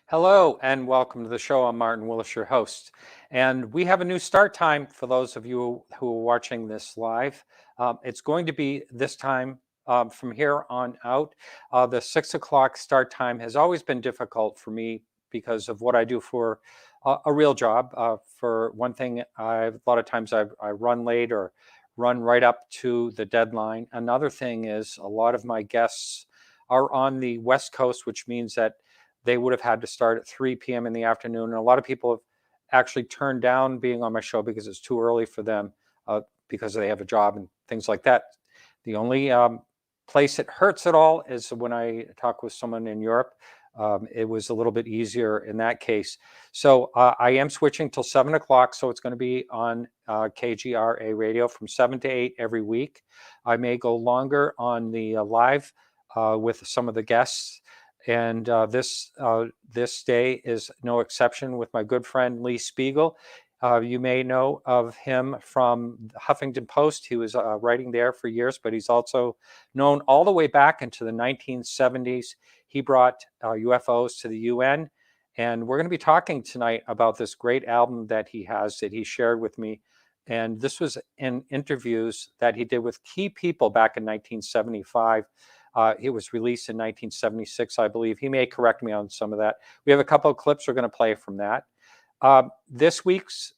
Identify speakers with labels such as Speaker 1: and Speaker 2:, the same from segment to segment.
Speaker 1: Hello and welcome to the show. I'm Martin Willis, your host. And we have a new start time for those of you who are watching this live. It's going to be this time from here on out. The 6 o'clock start time has always been difficult for me because of what I do for a real job. For one thing, a lot of times I run late or run right up to the deadline. Another thing is a lot of my guests are on the West Coast, which means that they would have had to start at 3 p.m. in the afternoon. And a lot of people have actually turned down being on my show because it's too early for them because they have a job and things like that. The only place it hurts at all is when I talk with someone in Europe. It was a little bit easier in that case. So I am switching till 7 o'clock. So it's going to be on KGRA radio from 7 to 8 every week. I may go longer on the live with some of the guests. And this day is no exception with my good friend Lee Speigel. You may know of him from the Huffington Post. He was writing there for years, but he's also known all the way back into the 1970s. He brought UFOs to the UN. And we're going to be talking tonight about this great album that he has that he shared with me. And this was in interviews that he did with key people back in 1975. It was released in 1976, I believe. He may correct me on some of that. We have a couple of clips we're going to play from that. This week's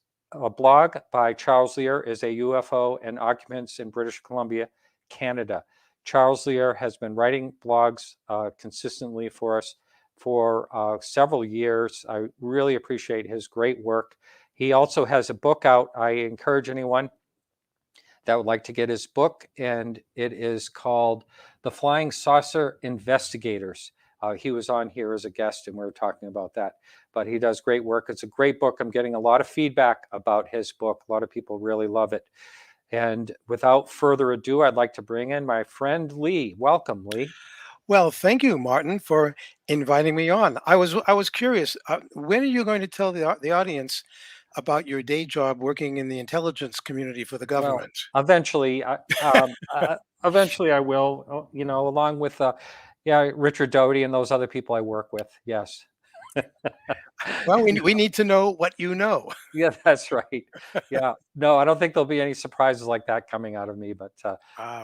Speaker 1: blog by Charles Lear is a UFO and occupants in British Columbia, Canada. Charles Lear has been writing blogs consistently for us for several years. I really appreciate his great work. He also has a book out. I encourage anyone that would like to get his book, and it is called The Flying Saucer Investigators. He was on here as a guest, and we were talking about that. But he does great work. It's a great book. I'm getting a lot of feedback about his book. A lot of people really love it. And without further ado, I'd like to bring in my friend Lee. Welcome, Lee.
Speaker 2: Well, thank you, Martin, for inviting me on. I was curious. When are you going to tell the audience about your day job working in the intelligence community for the
Speaker 1: Well,
Speaker 2: government?
Speaker 1: eventually, eventually I will. Along with Richard Doty and those other people I work with. Yes.
Speaker 2: Well, we need to know what you know.
Speaker 1: Yeah, that's right. Yeah. No, I don't think there'll be any surprises like that coming out of me. But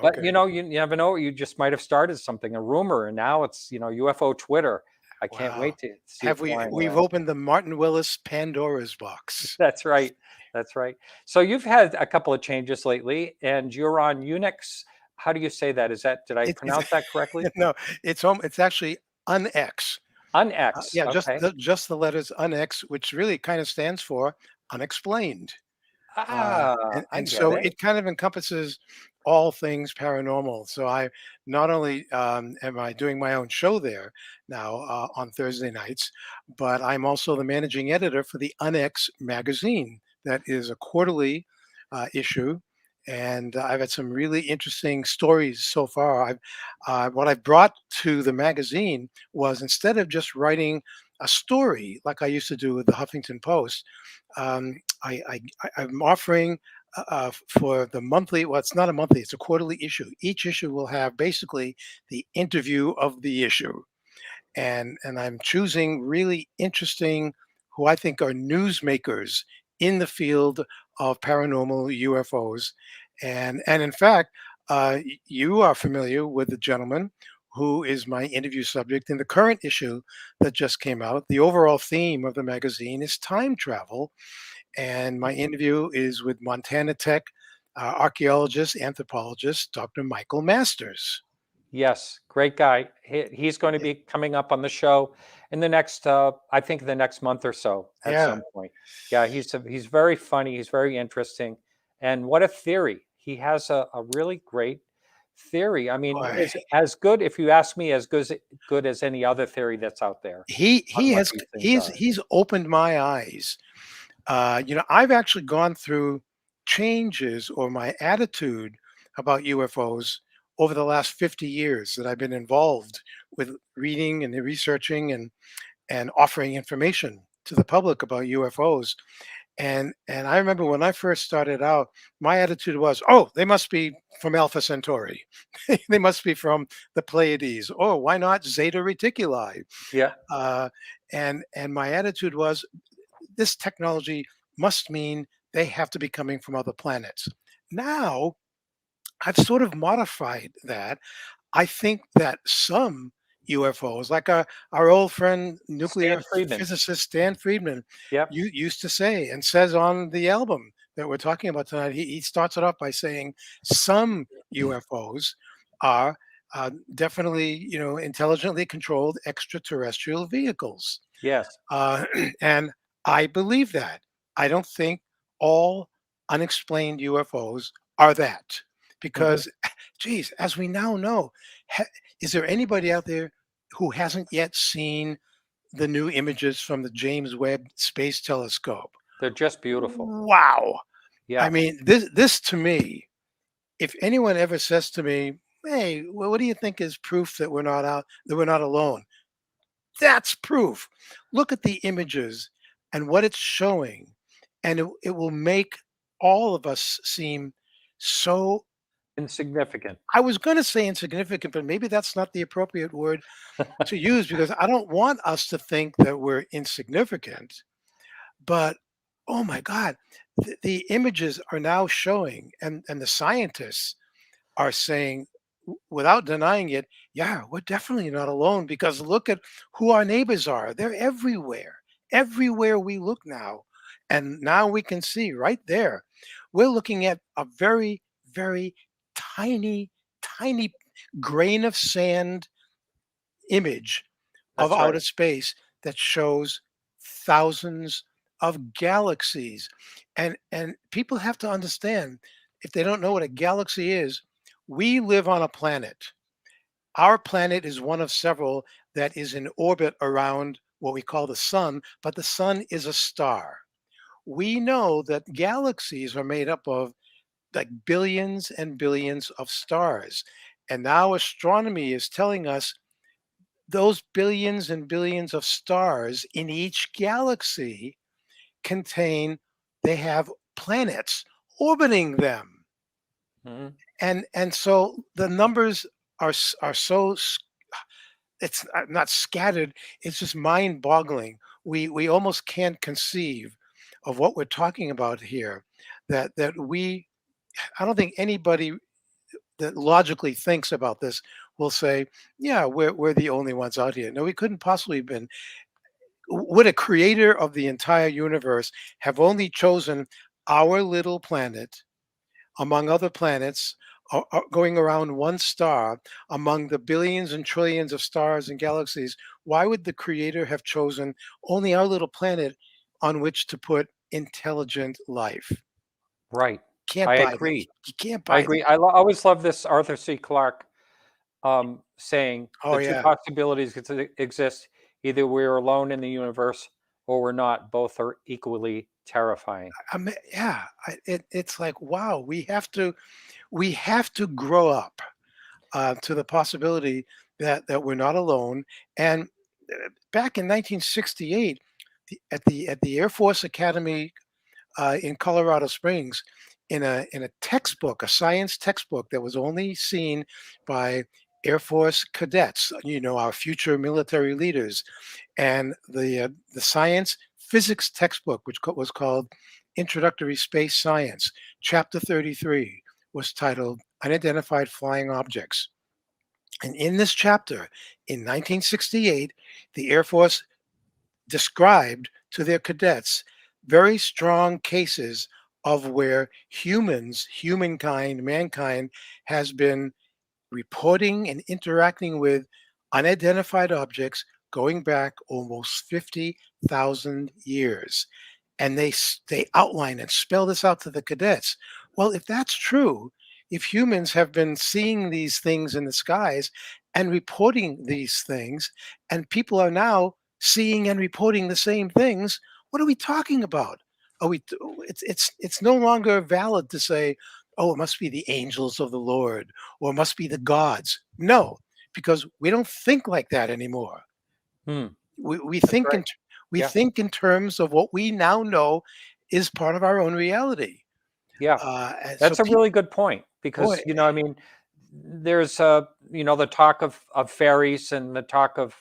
Speaker 2: Okay.
Speaker 1: you never know. You just might have started something, a rumor, and now it's UFO Twitter. I can't
Speaker 2: Wow.
Speaker 1: wait to see it
Speaker 2: Have
Speaker 1: flying
Speaker 2: we've
Speaker 1: around.
Speaker 2: opened the Martin Willis Pandora's box.
Speaker 1: That's right. That's right. So you've had a couple of changes lately, and you're on Unix. How do you say that? Did I
Speaker 2: It's
Speaker 1: pronounce that correctly?
Speaker 2: no, it's actually UNX.
Speaker 1: On X.
Speaker 2: Yeah,
Speaker 1: Okay.
Speaker 2: just the letters UNX, which really kind of stands for unexplained.
Speaker 1: I
Speaker 2: And
Speaker 1: get
Speaker 2: so
Speaker 1: it.
Speaker 2: it kind of encompasses all things paranormal. So I not only am I doing my own show there now on Thursday nights, but I'm also the managing editor for the UNX magazine. That is a quarterly issue. And I've had some really interesting stories so far. What I've brought to the magazine was, instead of just writing a story like I used to do with the Huffington Post, um, I'm offering for the monthly. Well, it's not a monthly; it's a quarterly issue. Each issue will have basically the interview of the issue, and I'm choosing really interesting, who I think are newsmakers in the field of paranormal UFOs, and in fact, you are familiar with the gentleman who is my interview subject in the current issue that just came out. The overall theme of the magazine is time travel, and my interview is with Montana Tech archaeologist, anthropologist, Dr. Michael Masters.
Speaker 1: Yes, great guy. He's going to be coming up on the show in the next, I think, the next month or so at
Speaker 2: Yeah,
Speaker 1: some point. Yeah, he's very funny. He's very interesting, and what a theory! He has a really great theory. I mean,
Speaker 2: boy.
Speaker 1: is as good, if you ask me, as good as any other theory that's out there on
Speaker 2: He
Speaker 1: what
Speaker 2: has
Speaker 1: these things are.
Speaker 2: he's opened my eyes. I've actually gone through changes, or my attitude about UFOs, over the last 50 years that I've been involved with reading and researching and offering information to the public about UFOs. And I remember when I first started out, my attitude was, "Oh, they must be from Alpha Centauri. They must be from the Pleiades. Or why not Zeta Reticuli?"
Speaker 1: Yeah.
Speaker 2: Uh, and my attitude was, this technology must mean they have to be coming from other planets. Now I've sort of modified that. I think that some UFOs, like our old friend, nuclear
Speaker 1: Stan Friedman.
Speaker 2: physicist Stan Friedman,
Speaker 1: Yep.
Speaker 2: used to say and says on the album that we're talking about tonight, he starts it off by saying some UFOs are definitely, intelligently controlled extraterrestrial vehicles.
Speaker 1: Yes.
Speaker 2: Uh, and I believe that. I don't think all unexplained UFOs are that.
Speaker 1: Hmm.
Speaker 2: Because, geez, as we now know, ha- is there anybody out there who hasn't yet seen the new images from the James Webb Space Telescope?
Speaker 1: They're just beautiful.
Speaker 2: Wow. I
Speaker 1: Yeah.
Speaker 2: mean, this to me, if anyone ever says to me, "Hey, well, what do you think is proof that we're not alone?" That's proof. Look at the images and what it's showing, and it will make all of us seem so.
Speaker 1: Insignificant.
Speaker 2: I was going to say insignificant, but maybe that's not the appropriate word to use, because I don't want us to think that we're insignificant. But oh my God, the images are now showing, and the scientists are saying, without denying it, yeah, we're definitely not alone, because look at who our neighbors are. They're everywhere, everywhere we look now. And now we can see right there, we're looking at a very, very tiny, tiny grain of sand image of
Speaker 1: That's right.
Speaker 2: outer space that shows thousands of galaxies. And people have to understand, if they don't know what a galaxy is, we live on a planet. Our planet is one of several that is in orbit around what we call the sun, but the sun is a star. We know that galaxies are made up of like billions and billions of stars. And now astronomy is telling us those billions and billions of stars in each galaxy contain, they have planets orbiting them.
Speaker 1: Hmm.
Speaker 2: And so the numbers are so it's not scattered, it's just mind-boggling. We almost can't conceive of what we're talking about here. That we I don't think anybody that logically thinks about this will say, yeah, we're the only ones out here. No, we couldn't possibly have been. Would a creator of the entire universe have only chosen our little planet among other planets, going around one star among the billions and trillions of stars and galaxies? Why would the creator have chosen only our little planet on which to put intelligent life?
Speaker 1: Right.
Speaker 2: Can't
Speaker 1: I
Speaker 2: buy that.
Speaker 1: agree.
Speaker 2: You can't
Speaker 1: I
Speaker 2: buy that.
Speaker 1: agree. Always love this Arthur C. Clarke saying
Speaker 2: Oh
Speaker 1: the two
Speaker 2: yeah.
Speaker 1: possibilities exist: either we're alone in the universe or we're not. Both are equally terrifying.
Speaker 2: I mean, yeah. It's like, wow, we have to grow up to the possibility that we're not alone. And back in 1968, at the Air Force Academy in Colorado Springs, in a textbook, a science textbook that was only seen by Air Force cadets, our future military leaders, and the science physics textbook, which was called Introductory Space Science, Chapter 33 was titled Unidentified Flying Objects. And in this chapter, in 1968, the Air Force described to their cadets very strong cases of where mankind, has been reporting and interacting with unidentified objects going back almost 50,000 years. And they outline and spell this out to the cadets. Well, if that's true, if humans have been seeing these things in the skies and reporting these things, and people are now seeing and reporting the same things, what are we talking about? Are we? It's no longer valid to say, "Oh, it must be the angels of the Lord," or "it must be the gods." No, because we don't think like that anymore.
Speaker 1: Hmm.
Speaker 2: We
Speaker 1: That's
Speaker 2: think
Speaker 1: right.
Speaker 2: we
Speaker 1: Yeah.
Speaker 2: think in terms of what we now know. is part of our own reality.
Speaker 1: Yeah.
Speaker 2: And so
Speaker 1: That's a
Speaker 2: people,
Speaker 1: really good point
Speaker 2: boy,
Speaker 1: because, I mean, there's the talk of fairies and the talk of,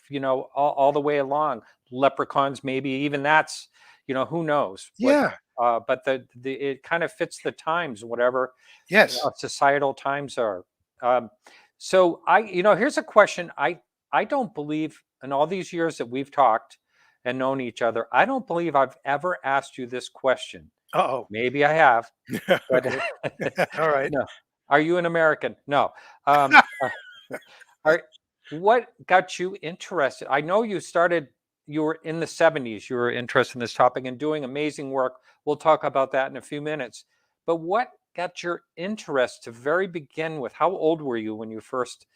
Speaker 1: all the way along leprechauns, maybe even that's, who knows what,
Speaker 2: yeah,
Speaker 1: but the it kind of fits the times, whatever
Speaker 2: yes,
Speaker 1: societal times are. Um, so here's a question. I don't believe in all these years that we've talked and known each other, I don't believe I've ever asked you this question.
Speaker 2: uh-oh.
Speaker 1: Maybe I have, but
Speaker 2: Okay, all right.
Speaker 1: no. Are you an American? No. Are what got you interested? I know you were in the 70s, you were interested in this topic and doing amazing work. We'll talk about that in a few minutes. But what got your interest to very begin with? How old were you when you first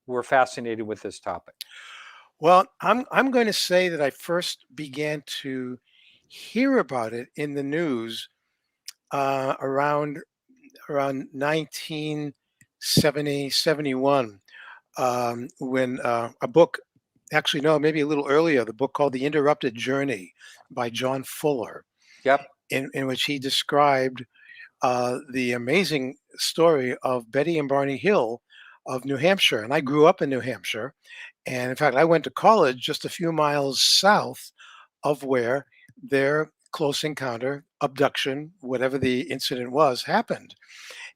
Speaker 1: were fascinated with this topic?
Speaker 2: Well, I'm going to say that I first began to hear about it in the news around 1970 71, when a book, actually no, maybe a little earlier, the book called The Interrupted Journey by John Fuller,
Speaker 1: Yep.
Speaker 2: in which he described the amazing story of Betty and Barney Hill of New Hampshire. And I grew up in New Hampshire. And in fact, I went to college just a few miles south of where their close encounter, abduction, whatever the incident was, happened.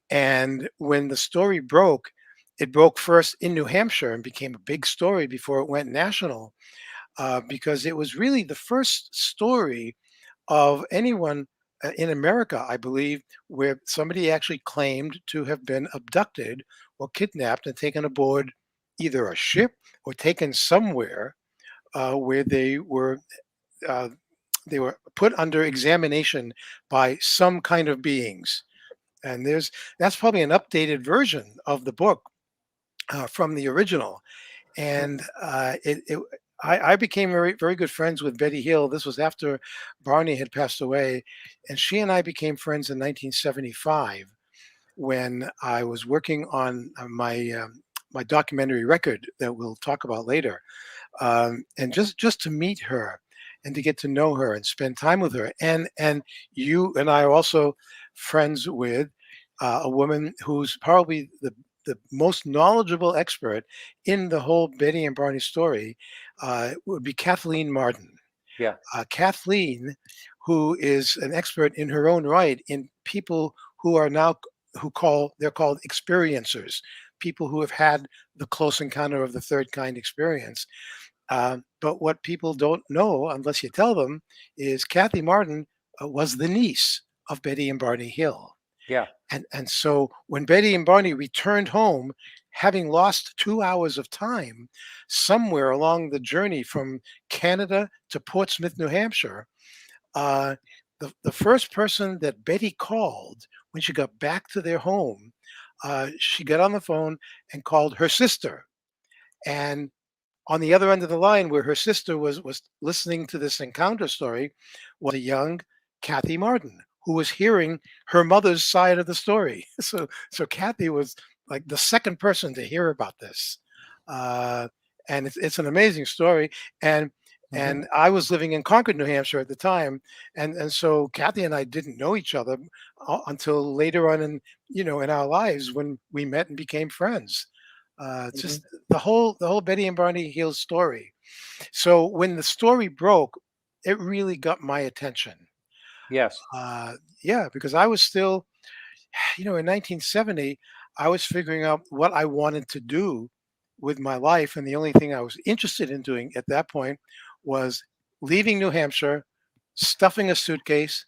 Speaker 2: And when the story broke, it broke first in New Hampshire and became a big story before it went national, because it was really the first story of anyone in America, I believe, where somebody actually claimed to have been abducted or kidnapped and taken aboard either a ship or taken somewhere where uh, they were put under examination by some kind of beings. And that's probably an updated version of the book from the original. And I became very, very good friends with Betty Hill. This was after Barney had passed away, and she and I became friends in 1975 when I was working on my documentary record that we'll talk about later. And just to meet her and to get to know her and spend time with her, and you and I are also friends with a woman who's probably the most knowledgeable expert in the whole Betty and Barney story, would be Kathleen Martin.
Speaker 1: Yeah.
Speaker 2: Kathleen, who is an expert in her own right in people who are now they're called experiencers, people who have had the close encounter of the third kind experience. But what people don't know, unless you tell them, is Kathy Martin was the niece of Betty and Barney Hill.
Speaker 1: Yeah.
Speaker 2: And so when Betty and Barney returned home, having lost 2 hours of time somewhere along the journey from Canada to Portsmouth, New Hampshire, uh, the first person that Betty called when she got back to their home, she got on the phone and called her sister. And on the other end of the line, where her sister was listening to this encounter story, was a young Kathy Martin who was hearing her mother's side of the story. So Kathy was like the second person to hear about this, uh, and it's an amazing story. And
Speaker 1: Hmm.
Speaker 2: I was living in Concord, New Hampshire at the time, and so Kathy and I didn't know each other until later on in our lives when we met and became friends.
Speaker 1: Hmm.
Speaker 2: Just the whole Betty and Barney Hill story. So when the story broke, it really got my attention.
Speaker 1: Yes.
Speaker 2: Yeah, because I was still, in 1970, I was figuring out what I wanted to do with my life, and the only thing I was interested in doing at that point was leaving New Hampshire, stuffing a suitcase,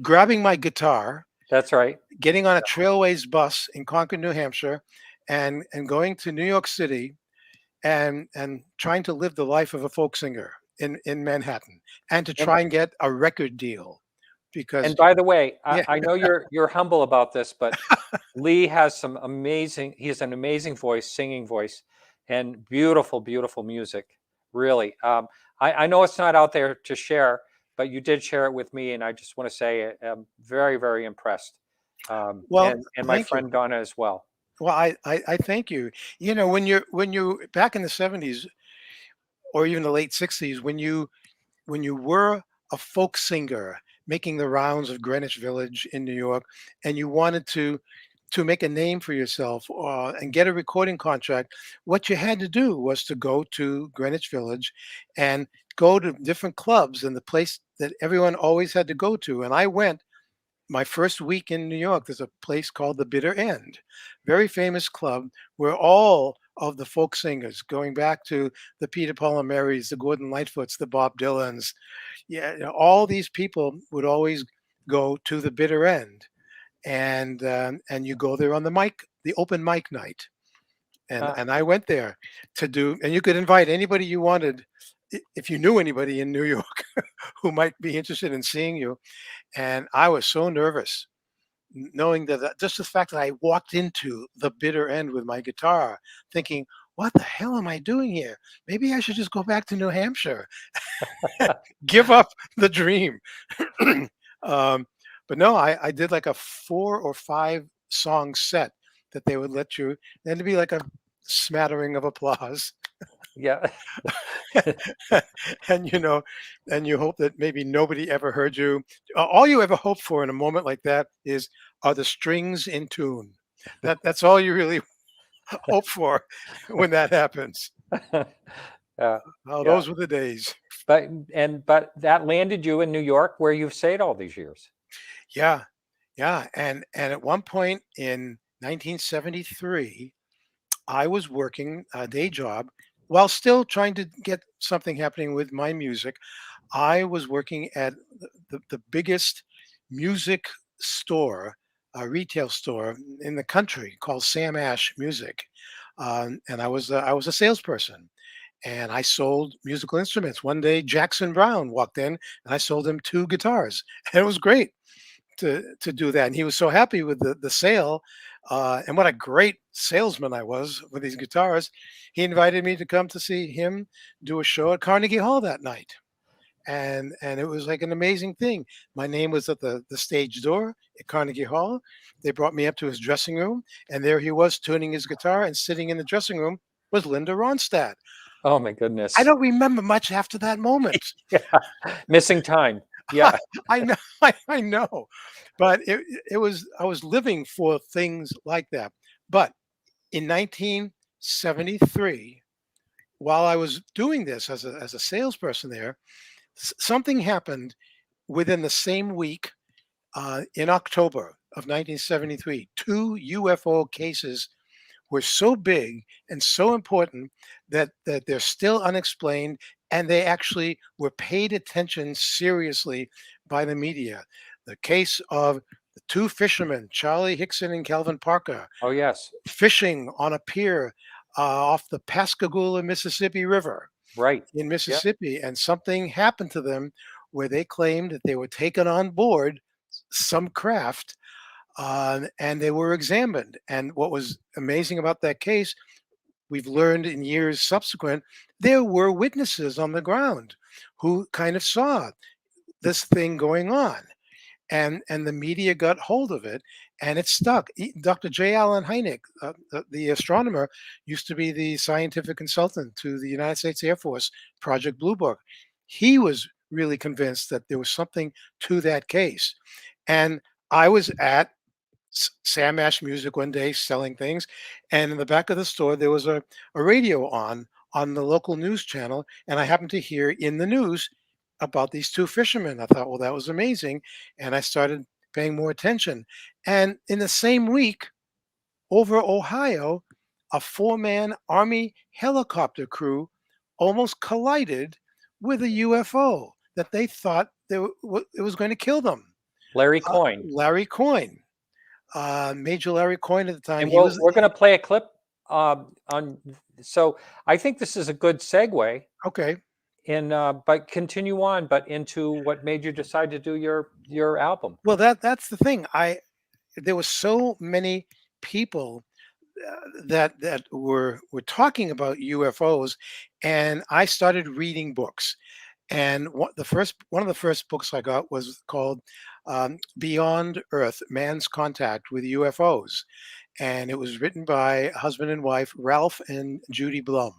Speaker 2: grabbing my guitar,
Speaker 1: That's right.
Speaker 2: getting on a Trailways bus in Concord, New Hampshire, and going to New York City and trying to live the life of a folk singer in Manhattan and to
Speaker 1: And
Speaker 2: try and get a record deal because
Speaker 1: and by the way,
Speaker 2: yeah,
Speaker 1: I know you're humble about this, but Lee has he has an amazing voice, singing voice, and beautiful, beautiful music. Really. I know it's not out there to share, but you did share it with me, and I just want to say I'm very, very impressed.
Speaker 2: well,
Speaker 1: And my
Speaker 2: thank you.
Speaker 1: friend Donna as well.
Speaker 2: Well, I thank you. When you back in the 70s or even the late 60s, when you were a folk singer, making the rounds of Greenwich Village in New York, and you wanted to make a name for yourself and get a recording contract, what you had to do was to go to Greenwich Village and go to different clubs and the place that everyone always had to go to. And I went my first week in New York. There's a place called the Bitter End, very famous club where all of the folk singers, going back to the Peter Paul and Marys, the Gordon Lightfoots, the Bob Dylans, yeah, all these people would always go to the Bitter End, and you go there on the open mic night, and
Speaker 1: Ah,
Speaker 2: and I went there to do, and you could invite anybody you wanted if you knew anybody in New York who might be interested in seeing you. And I was so nervous knowing that just the fact that I walked into the Bitter End with my guitar, thinking, "What the hell am I doing here? Maybe I should just go back to New Hampshire, give up the dream." um, but no, I did like a 4 or 5 song set that they would let you, then to be like a smattering of applause.
Speaker 1: yeah.
Speaker 2: And and you hope that maybe nobody ever heard you. All you ever hope for in a moment like that is, are the strings in tune? That's all you really hope for when that happens.
Speaker 1: Yeah,
Speaker 2: Oh,
Speaker 1: yeah.
Speaker 2: those were the days.
Speaker 1: But that landed you in New York, where you've stayed all these years.
Speaker 2: Yeah, yeah. And at one point in 1973, I was working a day job while still trying to get something happening with my music. I was working at the biggest music store, retail store in the country called Sam Ash Music, and I was a salesperson, and I sold musical instruments. One day, Jackson Brown walked in, and I sold him 2 guitars, and it was great to do that. And he was so happy with the sale, and what a great salesman I was with these guitars. He invited me to come to see him do a show at Carnegie Hall that night, and it was like an amazing thing. My name was at the stage door at Carnegie Hall. They brought me up to his dressing room, and there he was tuning his guitar, and sitting in the dressing room was Linda Ronstadt.
Speaker 1: Oh my
Speaker 2: I
Speaker 1: goodness.
Speaker 2: don't remember much after that moment.
Speaker 1: Yeah. Missing time. Yeah.
Speaker 2: I know, I know, but it was, I was living for things like that. But in 1973, while I was doing this as a salesperson there, something happened within the same week. In October of 1973, 2 UFO cases were so big and so important that they're still unexplained, and they actually were paid attention seriously by the media. The case of the 2 fishermen, Charlie Hickson and Calvin Parker,
Speaker 1: Oh yes.
Speaker 2: fishing on a pier off the Pascagoula, Mississippi River
Speaker 1: Right.
Speaker 2: in
Speaker 1: Yeah.
Speaker 2: Mississippi, and something happened to them where they claimed that they were taken on board some craft, and they were examined. And what was amazing about that case, we've learned in years subsequent, there were witnesses on the ground who kind of saw this thing going on, and the media got hold of it, and it stuck. Dr. J. Allen Hynek, the astronomer, used to be the scientific consultant to the United States Air Force Project Blue Book. He was really convinced that there was something to that case, and I was at Sam Ash Music one day selling things, and in the back of the store there was a radio on the local news channel, and I happened to hear in the news about these 2 fishermen. I thought, well, that was amazing, and I started paying more attention. And in the same week, over Ohio, a 4-man Army helicopter crew almost collided with a UFO that they thought it was going to kill them.
Speaker 1: Larry Coyne.
Speaker 2: Larry Coyne, Major Larry Coyne at the time,
Speaker 1: And
Speaker 2: he was
Speaker 1: we're going to play a clip on. So I think this is a good segue
Speaker 2: okay.
Speaker 1: in, but continue on, but into what made you decide to do your album.
Speaker 2: Well, that's the thing. There were so many people that were talking about UFOs, and I started reading books. And one of the first books I got was called Beyond Earth: Man's Contact with UFOs, and it was written by husband and wife Ralph and Judy Blum.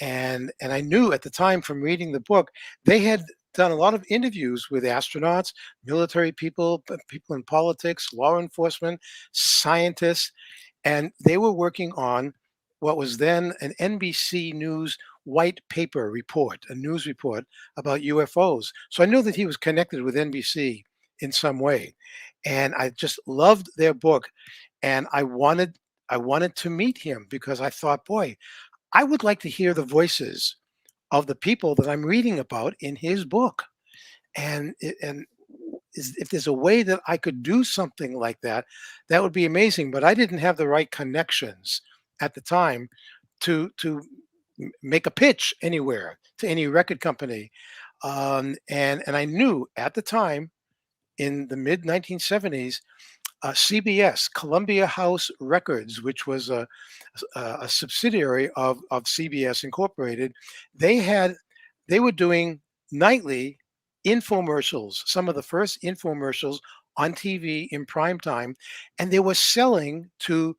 Speaker 2: And I knew at the time from reading the book, they had done a lot of interviews with astronauts, military people, people in politics, law enforcement, scientists, and they were working on what was then an NBC News white paper report, a news report about UFOs. So I knew that he was connected with NBC in some way, and I just loved their book, and I wanted to meet him because I thought, boy, I would like to hear the voices of the people that I'm reading about in his book, and if there's a way that I could do something like that, that would be amazing. But I didn't have the right connections at the time to make a pitch anywhere to any record company, and I knew at the time in the mid 1970s, CBS, Columbia House Records, which was a subsidiary of CBS Incorporated, they had they were doing nightly infomercials, some of the first infomercials on TV in prime time, and they were selling to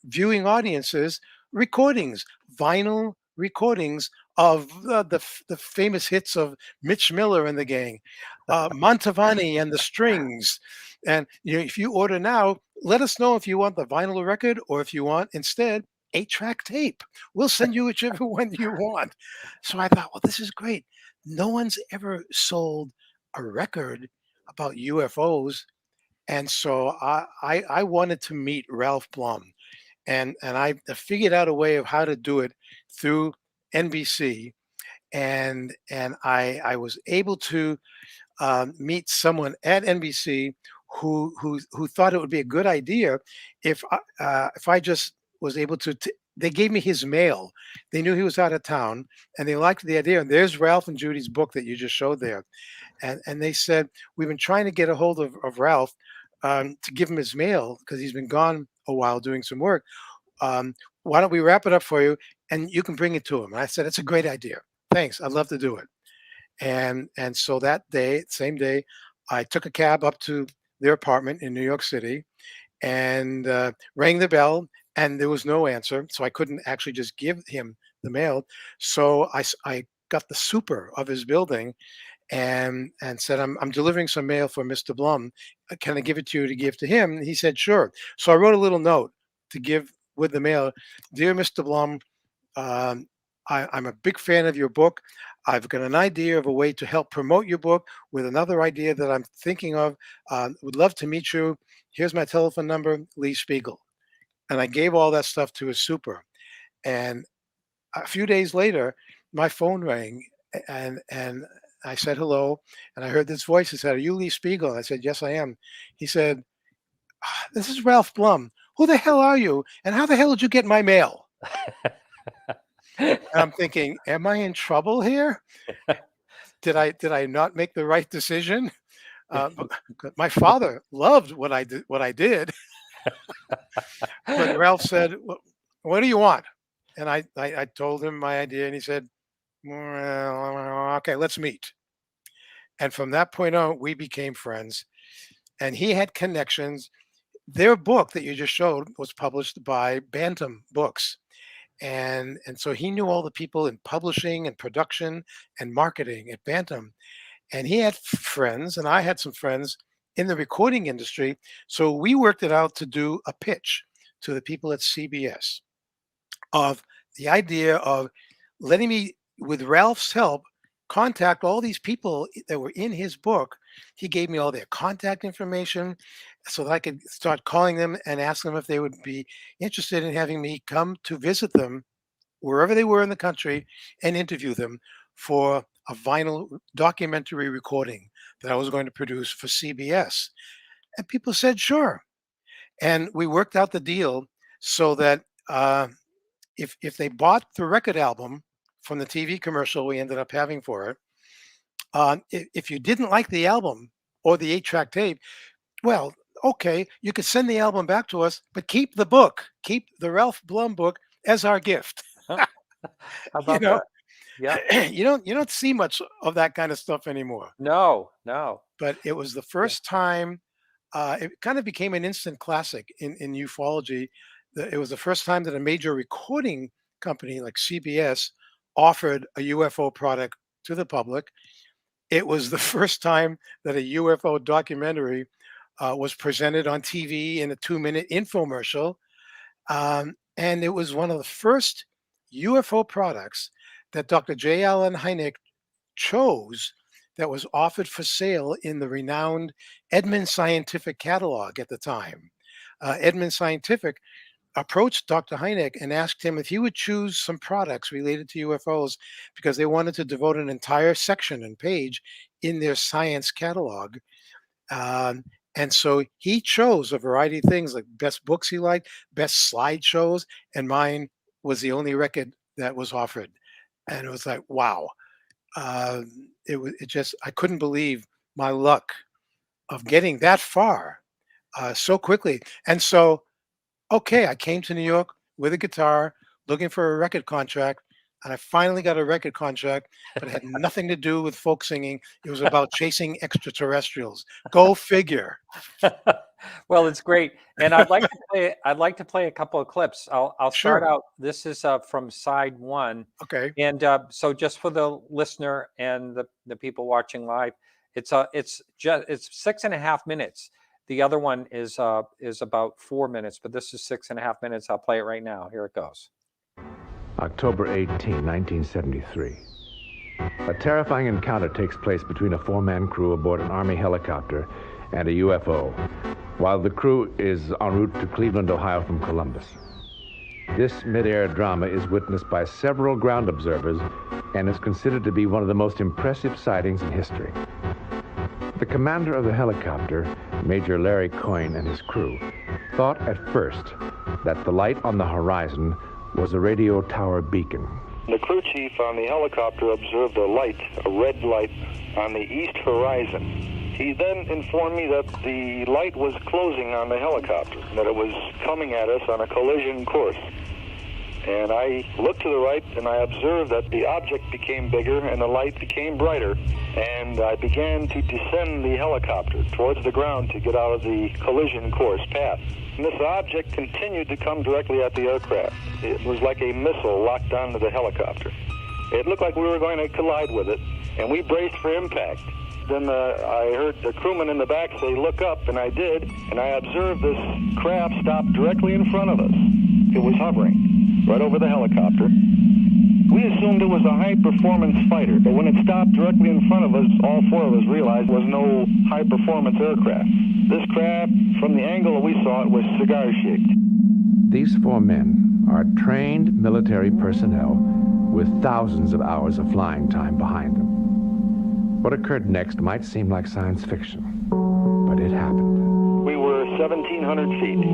Speaker 2: viewing audiences recordings, vinyl recordings of the famous hits of Mitch Miller and the gang, Montavani and the Strings. And if you order now, let us know if you want the vinyl record or if you want instead 8-track tape. We'll send you whichever one you want. So I thought, well, this is great. No one's ever sold a record about UFOs, and so I wanted to meet Ralph Blum, and I figured out a way of how to do it through NBC, and I was able to meet someone at NBC who thought it would be a good idea if I just was able to. They gave me his mail. They knew he was out of town, and they liked the idea. And there's Ralph and Judy's book that you just showed there, and they said we've been trying to get a hold of Ralph to give him his mail because he's been gone a while doing some work. Why don't we wrap it up for you and you can bring it to him? And I said, it's a great idea. Thanks. I'd love to do it. And so that day, same day, I took a cab up to their apartment in New York City and rang the bell, and there was no answer. So I couldn't actually just give him the mail. So I got the super of his building and said, I'm delivering some mail for Mr. Blum. Can I give it to you to give to him? And he said, sure. So I wrote a little note to give with the mail. Dear Mr. Blum, um, I'm a big fan of your book. I've got an idea of a way to help promote your book with another idea that I'm thinking of. Would love to meet you. Here's my telephone number, Lee Speigel. And I gave all that stuff to his super. And a few days later, my phone rang, and I said hello, and I heard this voice. He said, "Are you Lee Speigel?" I said, "Yes, I am." He said, "This is Ralph Blum. Who the hell are you? And how the hell did you get my mail?" And I'm thinking, "Am I in trouble here? Did I not make the right decision?" But my father loved what I did. But Ralph said, "What do you want?" And I told him my idea, and he said, "Well, okay, let's meet." And from that point on, we became friends. And he had connections. Their book that you just showed was published by Bantam Books. And so he knew all the people in publishing and production and marketing at Bantam. And he had friends, and I had some friends in the recording industry. So we worked it out to do a pitch to the people at CBS of the idea of letting me, with Ralph's help, contact all these people that were in his book. He gave me all their contact information so that I could start calling them and ask them if they would be interested in having me come to visit them wherever they were in the country and interview them for a vinyl documentary recording that I was going to produce for CBS. And people said, sure. And we worked out the deal so that if they bought the record album from the TV commercial we ended up having for it, if you didn't like the album or the 8-track tape, well, okay, you could send the album back to us, but keep the book, keep the Ralph Blum book as our gift.
Speaker 1: How
Speaker 2: You
Speaker 1: about
Speaker 2: know,
Speaker 1: that? Yeah.
Speaker 2: you don't see much of that kind of stuff anymore.
Speaker 1: No, no.
Speaker 2: But it was the
Speaker 1: Yeah.
Speaker 2: first time. It kind of became an instant classic in ufology. It was the first time that a major recording company like CBS offered a UFO product to the public. It was the first time that a UFO documentary was presented on TV in a 2-minute infomercial. And it was one of the first UFO products that Dr. J. Allen Hynek chose that was offered for sale in the renowned Edmund Scientific catalog at the time. Edmund Scientific approached Dr. Hynek and asked him if he would choose some products related to UFOs because they wanted to devote an entire section and page in their science catalog. And so he chose a variety of things like best books he liked, best slideshows, and mine was the only record that was offered. And it was like, wow. It just, I couldn't believe my luck of getting that far so quickly. And so, okay, I came to New York with a guitar looking for a record contract. And I finally got a record contract, but it had nothing to do with folk singing. It was about chasing extraterrestrials. Go figure.
Speaker 1: Well, it's great, and I'd like to play a couple of clips. I'll start
Speaker 2: Sure.
Speaker 1: out. This is from side one,
Speaker 2: Okay.
Speaker 1: and so just for the listener and the people watching live, it's 6.5 minutes. The other one is about 4 minutes, but this is 6.5 minutes. I'll play it right now. Here it goes.
Speaker 3: October 18, 1973. A terrifying encounter takes place between a 4-man crew aboard an Army helicopter and a UFO, while the crew is en route to Cleveland, Ohio from Columbus. This mid-air drama is witnessed by several ground observers and is considered to be one of the most impressive sightings in history. The commander of the helicopter, Major Larry Coyne, and his crew thought at first that the light on the horizon was a radio tower beacon.
Speaker 4: The crew chief on the helicopter observed a light, a red light, on the east horizon. He then informed me that the light was closing on the helicopter, that it was coming at us on a collision course. And I looked to the right and I observed that the object became bigger and the light became brighter. And I began to descend the helicopter towards the ground to get out of the collision course path. And this object continued to come directly at the aircraft. It was like a missile locked onto the helicopter. It looked like we were going to collide with it, and we braced for impact. Then I heard the crewman in the back say, "Look up," and I did, and I observed this craft stop directly in front of us. It was hovering right over the helicopter. We assumed it was a high-performance fighter, but when it stopped directly in front of us, all four of us realized it was no high-performance aircraft. This craft, from the angle that we saw it, was cigar-shaped.
Speaker 3: These 4 men are trained military personnel with thousands of hours of flying time behind them. What occurred next might seem like science fiction, but it happened.
Speaker 4: We were 1,700 feet.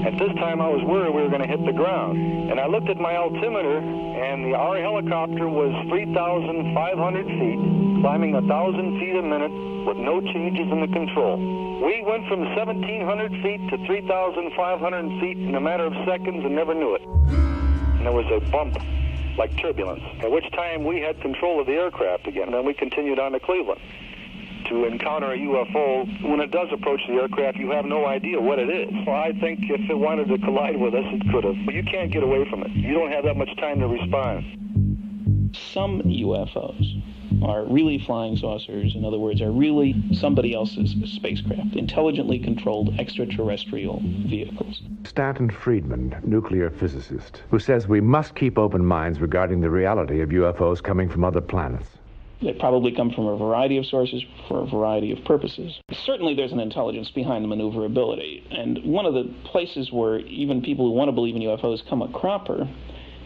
Speaker 4: At this time, I was worried we were going to hit the ground. And I looked at my altimeter, and our helicopter was 3,500 feet, climbing 1,000 feet a minute with no changes in the control. We went from 1,700 feet to 3,500 feet in a matter of seconds and never knew it. And there was a bump, like turbulence, at which time we had control of the aircraft again. And then we continued on to Cleveland. To encounter a UFO, when it does approach the aircraft, you have no idea what it is. Well, I think if it wanted to collide with us, it could have. But you can't get away from it. You don't have that much time to respond.
Speaker 5: Some UFOs are really flying saucers. In other words, are really somebody else's spacecraft, intelligently controlled extraterrestrial vehicles.
Speaker 3: Stanton Friedman, nuclear physicist, who says we must keep open minds regarding the reality of UFOs coming from other planets.
Speaker 5: They probably come from a variety of sources for a variety of purposes. Certainly there's an intelligence behind the maneuverability. And one of the places where even people who want to believe in UFOs come a cropper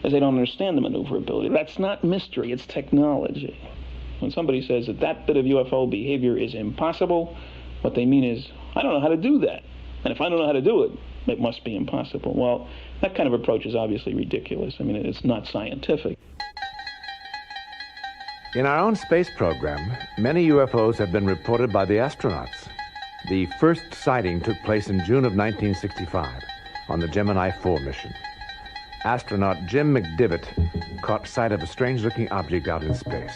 Speaker 5: is they don't understand the maneuverability. That's not mystery, it's technology. When somebody says that that bit of UFO behavior is impossible, what they mean is, I don't know how to do that. And if I don't know how to do it, it must be impossible. Well, that kind of approach is obviously ridiculous. I mean, it's not scientific.
Speaker 3: In our own space program, many UFOs have been reported by the astronauts. The first sighting took place in June of 1965 on the Gemini 4 mission. Astronaut Jim McDivitt caught sight of a strange-looking object out in space.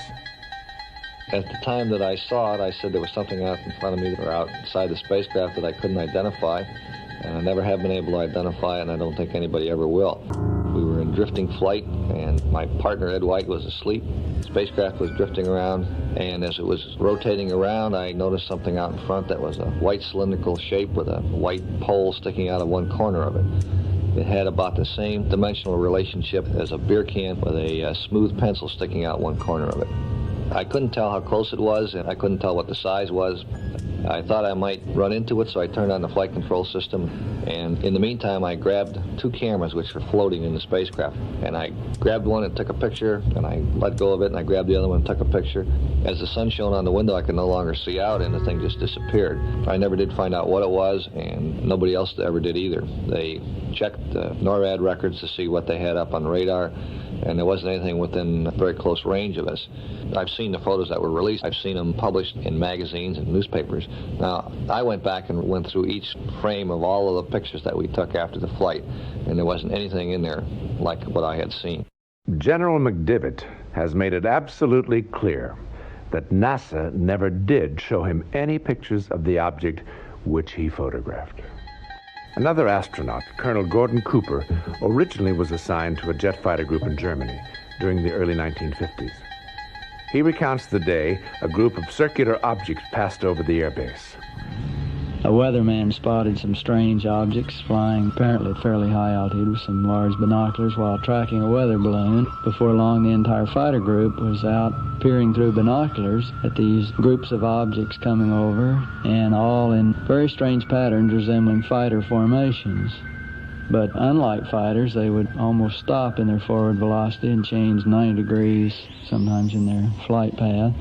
Speaker 6: At the time that I saw it, I said there was something out in front of me or outside the spacecraft that I couldn't identify, and I never have been able to identify it, and I don't think anybody ever will. We were in drifting flight, and my partner, Ed White, was asleep. The spacecraft was drifting around, and as it was rotating around, I noticed something out in front that was a white cylindrical shape with a white pole sticking out of one corner of it. It had about the same dimensional relationship as a beer can with a smooth pencil sticking out one corner of it. I couldn't tell how close it was, and I couldn't tell what the size was. I thought I might run into it, so I turned on the flight control system, and in the meantime I grabbed two cameras which were floating in the spacecraft, and I grabbed one and took a picture, and I let go of it and I grabbed the other one and took a picture. As the sun shone on the window, I could no longer see out, and the thing just disappeared. I never did find out what it was, and nobody else ever did either. They checked the NORAD records to see what they had up on radar, and there wasn't anything within very close range of us. I've seen the photos that were released. I've seen them published in magazines and newspapers. Now, I went back and went through each frame of all of the pictures that we took after the flight, and there wasn't anything in there like what I had seen.
Speaker 3: General McDivitt has made it absolutely clear that NASA never did show him any pictures of the object which he photographed. Another astronaut, Colonel Gordon Cooper, originally was assigned to a jet fighter group in Germany during the early 1950s. He recounts the day a group of circular objects passed over the airbase.
Speaker 7: A weatherman spotted some strange objects flying apparently at fairly high altitude with some large binoculars while tracking a weather balloon. Before long, the entire fighter group was out peering through binoculars at these groups of objects coming over, and all in very strange patterns resembling fighter formations. But unlike fighters, they would almost stop in their forward velocity and change 90 degrees, sometimes in their flight path.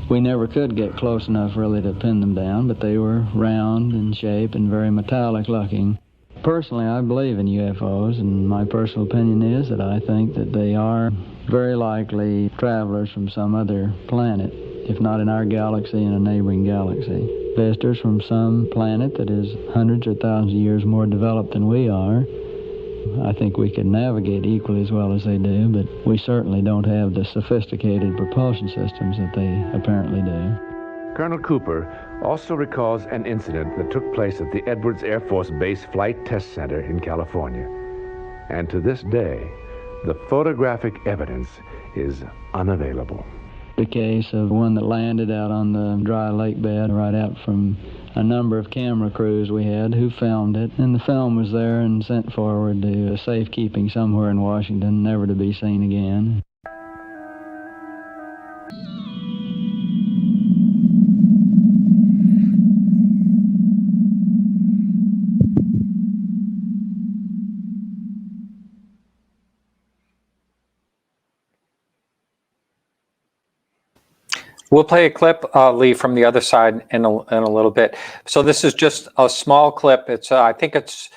Speaker 7: We never could get close enough really to pin them down, but they were round in shape and very metallic looking. Personally, I believe in UFOs, and my personal opinion is that I think that they are very likely travelers from some other planet, if not in our galaxy, in a neighboring galaxy. Visitors from some planet that is hundreds or thousands of years more developed than we are. I think we can navigate equally as well as they do, but we certainly don't have the sophisticated propulsion systems that they apparently do.
Speaker 3: Colonel Cooper also recalls an incident that took place at the Edwards Air Force Base Flight Test Center in California. And to this day, the photographic evidence is unavailable.
Speaker 7: The case of one that landed out on the dry lake bed right out from a number of camera crews we had who filmed it, and the film was there and sent forward to safekeeping somewhere in Washington, never to be seen again.
Speaker 1: We'll play a clip, Lee, from the other side in a little bit. So this is just a small clip. It's I think it's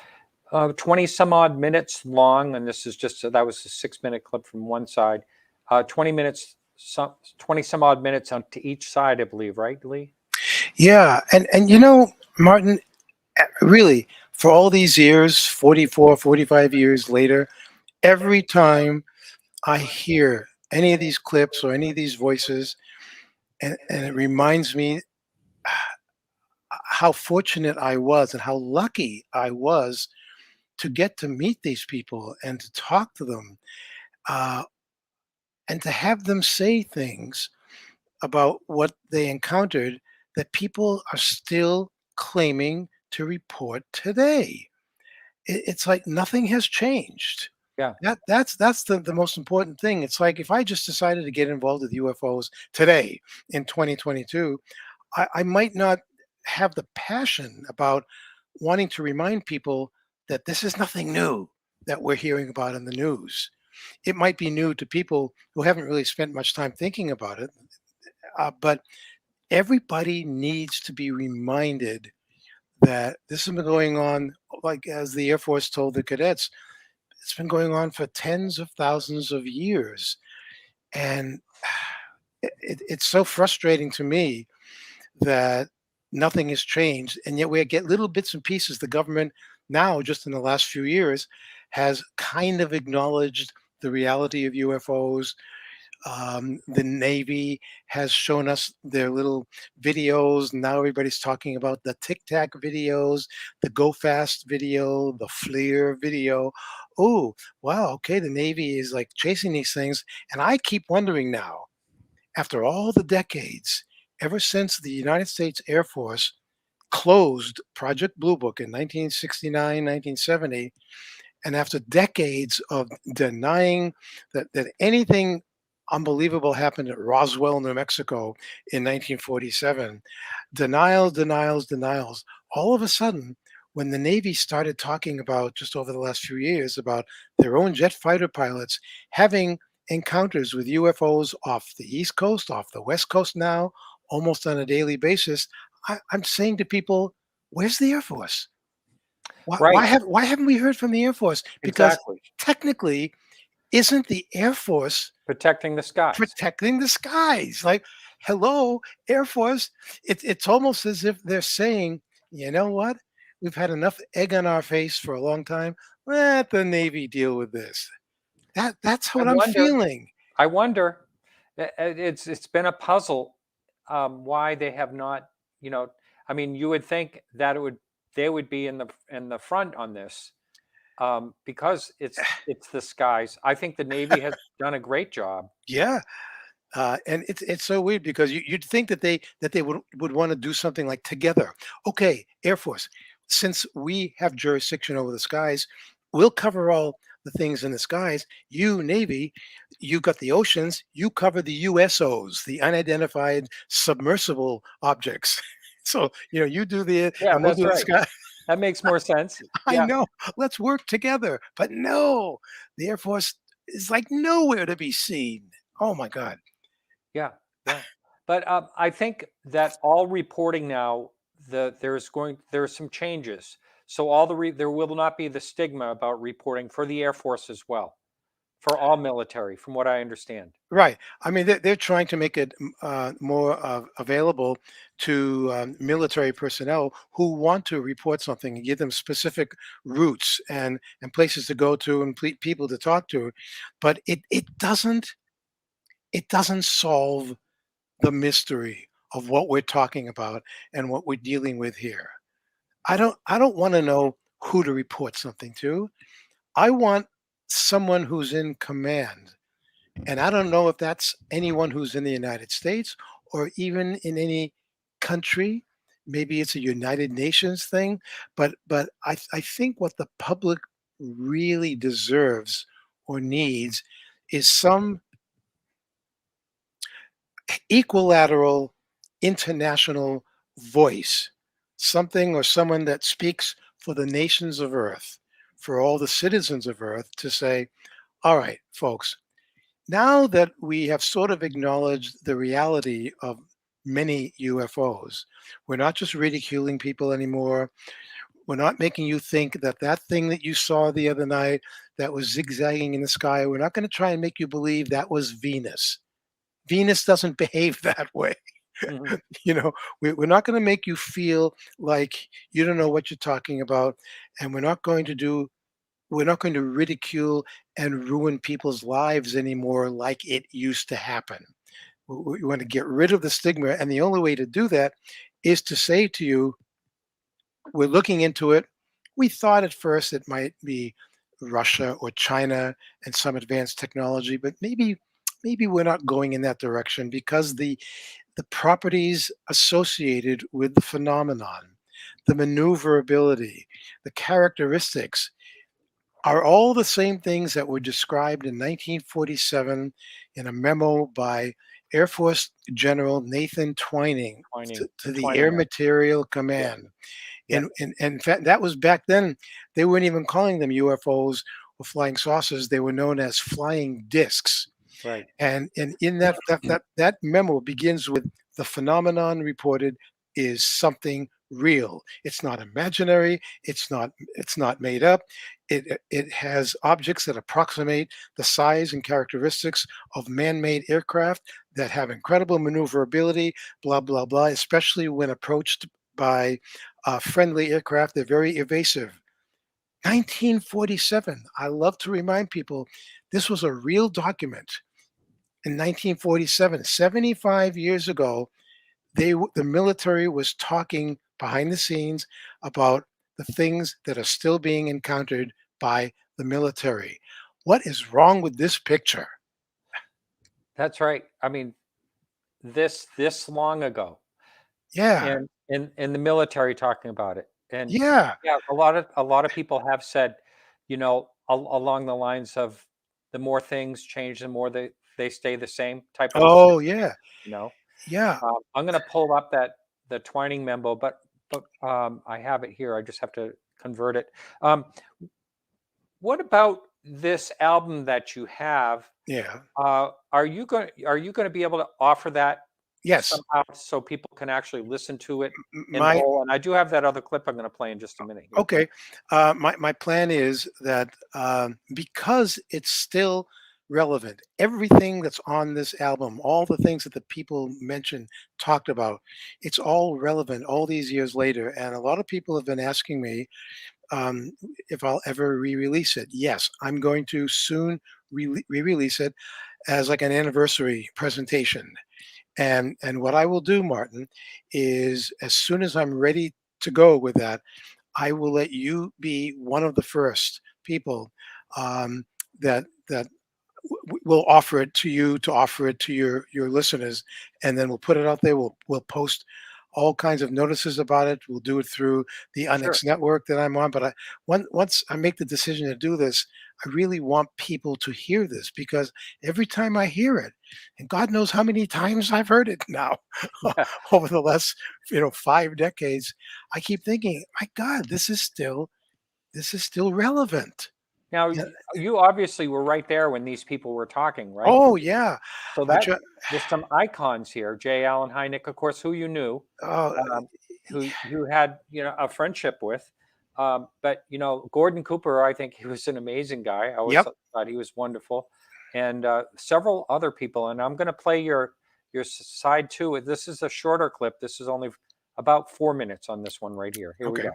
Speaker 1: 20 some odd minutes long, and this is just that was a 6-minute clip from one side. 20 some odd minutes on to each side, I believe, right, Lee?
Speaker 2: Yeah, and you know, Martin, really, for all these years, 44, 45 years later, every time I hear any of these clips or any of these voices, and it reminds me how fortunate I was and how lucky I was to get to meet these people and to talk to them, and to have them say things about what they encountered that people are still claiming to report today. It's like nothing has changed.
Speaker 1: Yeah.
Speaker 2: That's the most important thing. It's like if I just decided to get involved with UFOs today in 2022, I might not have the passion about wanting to remind people that this is nothing new that we're hearing about in the news. It might be new to people who haven't really spent much time thinking about it, but everybody needs to be reminded that this has been going on, like as the Air Force told the cadets, it's been going on for tens of thousands of years. And it's so frustrating to me that nothing has changed. And yet we get little bits and pieces. The government now, just in the last few years, has kind of acknowledged the reality of UFOs. The Navy has shown us their little videos. Now everybody's talking about the Tic Tac videos, the Go Fast video, the FLIR video. oh, wow, okay, the Navy is like chasing these things. And I keep wondering now, after all the decades, ever since the United States Air Force closed Project Blue Book in 1969, 1970, and after decades of denying that anything unbelievable happened at Roswell, New Mexico in 1947, denials, all of a sudden, when the Navy started talking about, just over the last few years, about their own jet fighter pilots having encounters with UFOs off the East Coast, off the West Coast now, almost on a daily basis, I'm saying to people, where's the Air Force?
Speaker 1: Right.
Speaker 2: Why haven't we heard from the Air Force? Because
Speaker 1: Exactly.
Speaker 2: technically, isn't the Air Force
Speaker 1: Protecting the skies.
Speaker 2: protecting the skies? Like, hello, Air Force. It's almost as if they're saying, you know what? We've had enough egg on our face for a long time. Let the Navy deal with this. That's
Speaker 1: I
Speaker 2: what I'm
Speaker 1: wonder.
Speaker 2: feeling.
Speaker 1: I wonder. It's been a puzzle why they have not. I mean, you would think that they would be in the front on this because it's the skies. I think the Navy has done a great job.
Speaker 2: Yeah. And it's so weird because you'd think that they would want to do something like together. Okay, Air Force, since we have jurisdiction over the skies, we'll cover all the things in the skies. You Navy, you got the oceans. You cover the USOs, the unidentified submersible objects. So you do
Speaker 1: Yeah,
Speaker 2: and we'll
Speaker 1: that's
Speaker 2: do the
Speaker 1: right.
Speaker 2: sky.
Speaker 1: That makes more sense.
Speaker 2: I
Speaker 1: Yeah,
Speaker 2: know. Let's work together. But no, the Air Force is like nowhere to be seen. Oh my God.
Speaker 1: yeah, yeah. But I think that all reporting now, there's some changes. So there will not be the stigma about reporting for the Air Force as well, for all military, from what I understand.
Speaker 2: Right. I mean, they're trying to make it more available to military personnel who want to report something and give them specific routes and places to go to and people to talk to. But it doesn't solve the mystery of what we're talking about and what we're dealing with here. I don't want to know who to report something to. I want someone who's in command. And I don't know if that's anyone who's in the United States or even in any country. Maybe it's a United Nations thing, but I think what the public really deserves or needs is some equilateral international voice, something or someone that speaks for the nations of Earth, for all the citizens of Earth to say, all right, folks, now that we have sort of acknowledged the reality of many UFOs, we're not just ridiculing people anymore. We're not making you think that thing that you saw the other night that was zigzagging in the sky, we're not going to try and make you believe that was Venus. Venus doesn't behave that way.
Speaker 1: Mhm.
Speaker 2: We're not going to make you feel like you don't know what you're talking about, and we're not going to ridicule and ruin people's lives anymore like it used to happen. We want to get rid of the stigma, and the only way to do that is to say to you, we're looking into it. We thought at first it might be Russia or China and some advanced technology, but maybe we're not going in that direction because the properties associated with the phenomenon, the maneuverability, the characteristics are all the same things that were described in 1947 in a memo by Air Force General Nathan Twining to the Air
Speaker 1: Twining.
Speaker 2: Material Command.
Speaker 1: Yeah.
Speaker 2: And in fact, that was back then. They weren't even calling them UFOs or flying saucers. They were known as flying discs.
Speaker 1: Right.
Speaker 2: And in that memo begins with the phenomenon reported is something real. It's not imaginary. It's not made up. It has objects that approximate the size and characteristics of man-made aircraft that have incredible maneuverability. Blah blah blah. Especially when approached by friendly aircraft, they're very evasive. 1947. I love to remind people this was a real document. In 1947, 75 years ago, the military was talking behind the scenes about the things that are still being encountered by the military. What is wrong with this picture?
Speaker 1: That's right. I mean, this long ago,
Speaker 2: Yeah,
Speaker 1: and in the military talking about it, and
Speaker 2: yeah.
Speaker 1: yeah, a lot of people have said, along the lines of the more things change, the more they stay the same type of.
Speaker 2: Oh, yeah,
Speaker 1: You know,
Speaker 2: yeah.
Speaker 1: I'm going to pull up the Twining memo, but I have it here. I just have to convert it. What about this album that you have?
Speaker 2: Yeah.
Speaker 1: Are you going to be able to offer that
Speaker 2: Yes.
Speaker 1: somehow so people can actually listen to it in
Speaker 2: My
Speaker 1: whole? And I do have that other clip I'm going to play in just a minute here.
Speaker 2: Okay. My plan is that because it's still relevant, everything that's on this album, all the things that the people mentioned, talked about, it's all relevant all these years later. And a lot of people have been asking me if I'll ever re-release it. Yes, I'm going to soon re-release it as like an anniversary presentation. And what I will do, Martin, is as soon as I'm ready to go with that, I will let you be one of the first people that will offer it to you, to offer it to your listeners, and then we'll put it out there. We'll post all kinds of notices about it. We'll do it through the Onyx network that I'm on. But once I make the decision to do this, I really want people to hear this, because every time I hear it, and God knows how many times I've heard it now over the last 5 decades, I keep thinking, my God, this is still relevant.
Speaker 1: Now, you obviously were right there when these people were talking, right?
Speaker 2: Oh yeah.
Speaker 1: So there's some icons here. J. Allen Hynek, of course, who you knew, who you had a friendship with. But Gordon Cooper, I think he was an amazing guy. I always thought he was wonderful, and several other people. And I'm going to play your side two. This is a shorter clip. This is only about 4 minutes on this one right here. Here we go.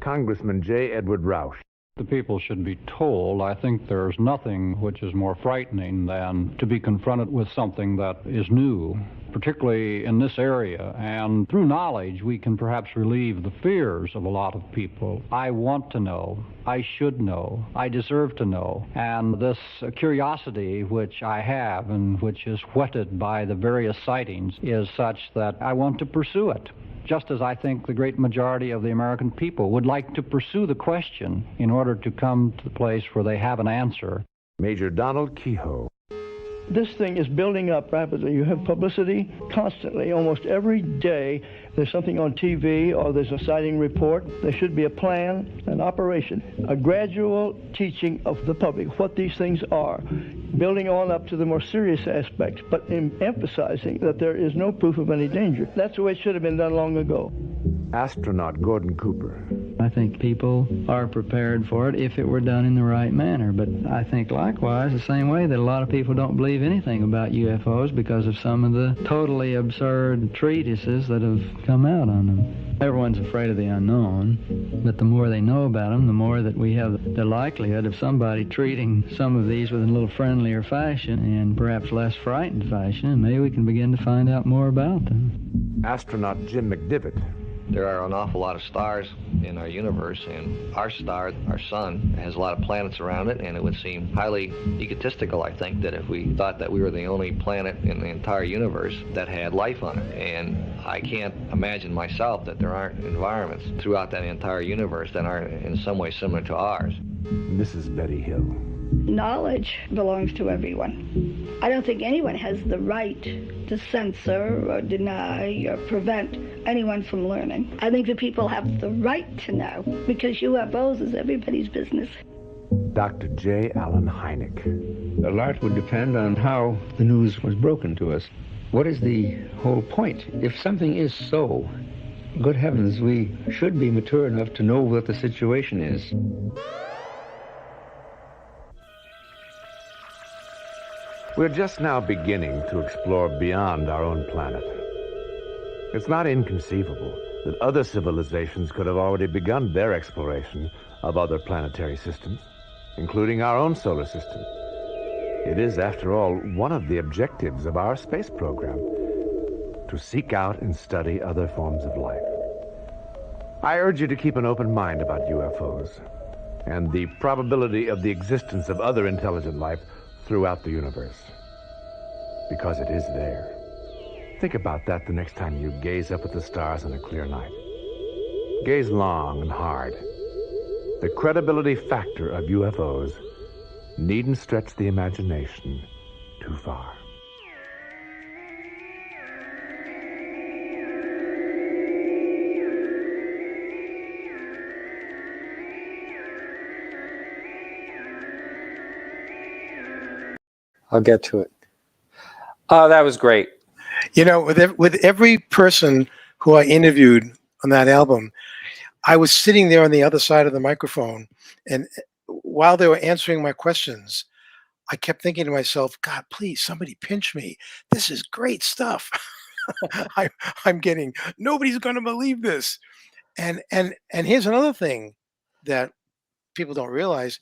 Speaker 3: Congressman J. Edward Roush.
Speaker 8: The people should be told, I think there's nothing which is more frightening than to be confronted with something that is new, particularly in this area. And through knowledge, we can perhaps relieve the fears of a lot of people. I want to know. I should know. I deserve to know. And this curiosity which I have and which is whetted by the various sightings is such that I want to pursue it. Just as I think the great majority of the American people would like to pursue the question in order to come to the place where they have an answer.
Speaker 3: Major Donald Kehoe.
Speaker 9: This thing is building up rapidly. You have publicity constantly. Almost every day there's something on TV or there's a sighting report. There should be a plan, an operation, a gradual teaching of the public what these things are, building on up to the more serious aspects, but emphasizing that there is no proof of any danger. That's the way it should have been done long ago.
Speaker 3: Astronaut Gordon Cooper.
Speaker 7: I think people are prepared for it if it were done in the right manner. But I think likewise, the same way that a lot of people don't believe anything about UFOs because of some of the totally absurd treatises that have come out on them. Everyone's afraid of the unknown, but the more they know about them, the more that we have the likelihood of somebody treating some of these with a little friendlier fashion and perhaps less frightened fashion, and maybe we can begin to find out more about them.
Speaker 3: Astronaut Jim McDivitt.
Speaker 6: There are an awful lot of stars in our universe, and our star, our sun, has a lot of planets around it, and it would seem highly egotistical, I think, that if we thought that we were the only planet in the entire universe that had life on it. And I can't imagine myself that there aren't environments throughout that entire universe that aren't in some way similar to ours.
Speaker 3: Mrs. Betty Hill.
Speaker 10: Knowledge belongs to everyone. I don't think anyone has the right to censor or deny or prevent anyone from learning. I think the people have the right to know, because UFOs is everybody's business.
Speaker 3: Dr. J. Allen Hynek.
Speaker 11: A lot would depend on how the news was broken to us. What is the whole point? If something is so, good heavens, we should be mature enough to know what the situation is.
Speaker 3: We're just now beginning to explore beyond our own planet. It's not inconceivable that other civilizations could have already begun their exploration of other planetary systems, including our own solar system. It is, after all, one of the objectives of our space program, to seek out and study other forms of life. I urge you to keep an open mind about UFOs. and the probability of the existence of other intelligent life throughout the universe. Because it is there. Think about that the next time you gaze up at the stars on a clear night. Gaze long and hard. The credibility factor of UFOs needn't stretch the imagination too far.
Speaker 1: I'll get to it. Oh, that was great.
Speaker 2: You know, with every person who I interviewed on that album, I was sitting there on the other side of the microphone, and while they were answering my questions, I kept thinking to myself, God, please, somebody pinch me. This is great stuff. I'm getting, nobody's going to believe this. And here's another thing that people don't realize.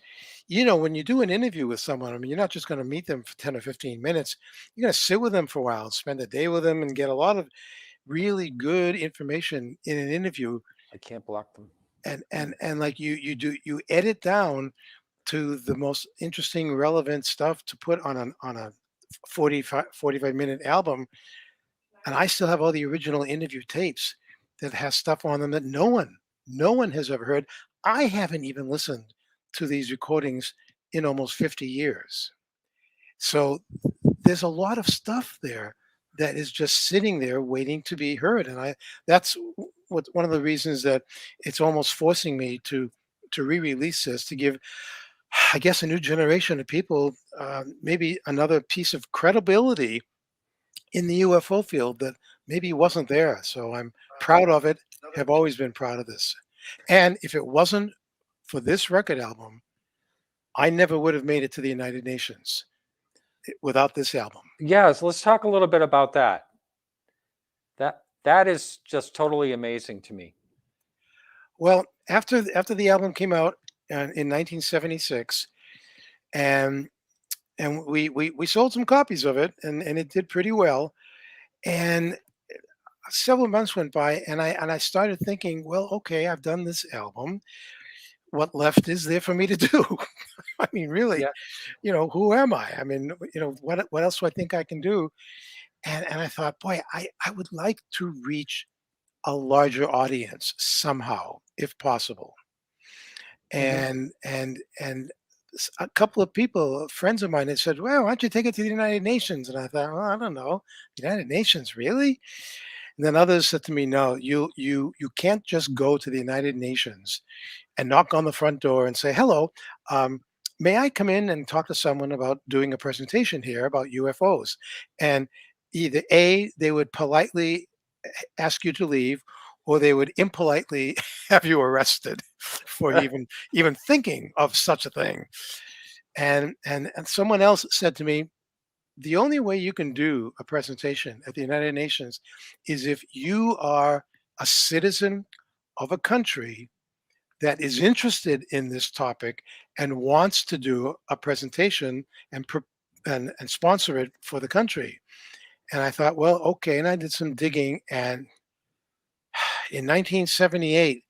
Speaker 2: You know, when you do an interview with someone, I mean, you're not just going to meet them for 10 or 15 minutes. You're going to sit with them for a while, spend a day with them, and get a lot of really good information in an interview.
Speaker 1: I can't block them.
Speaker 2: And like you edit down to the most interesting, relevant stuff to put on a 45-minute album. And I still have all the original interview tapes that has stuff on them that no one has ever heard. I haven't even listened to these recordings in almost 50 years. So there's a lot of stuff there that is just sitting there waiting to be heard. And that's one of the reasons that it's almost forcing me to re-release this, to give, I guess, a new generation of people maybe another piece of credibility in the UFO field that maybe wasn't there. So I'm proud of it, have always been proud of this. And if it wasn't for this record album, I never would have made it to the United Nations without this album.
Speaker 1: Yes, let's talk a little bit about that. That is just totally amazing to me.
Speaker 2: Well, after the album came out in 1976, and we sold some copies of it, and it did pretty well. And several months went by, and I started thinking, well, okay, I've done this album. What left is there for me to do? I mean, really, you know, who am I? I mean, you know, what else do I think I can do? And I thought, boy, I would like to reach a larger audience somehow, if possible. And a couple of people, friends of mine, had said, well, why don't you take it to the United Nations? And I thought, well, I don't know, United Nations, really? And then others said to me, no, you can't just go to the United Nations and knock on the front door and say, hello, may I come in and talk to someone about doing a presentation here about UFOs? And either A, they would politely ask you to leave, or they would impolitely have you arrested for even thinking of such a thing. And someone else said to me, the only way you can do a presentation at the United Nations is if you are a citizen of a country that is interested in this topic and wants to do a presentation and sponsor it for the country. And I thought, well, okay. And I did some digging, and in 1978,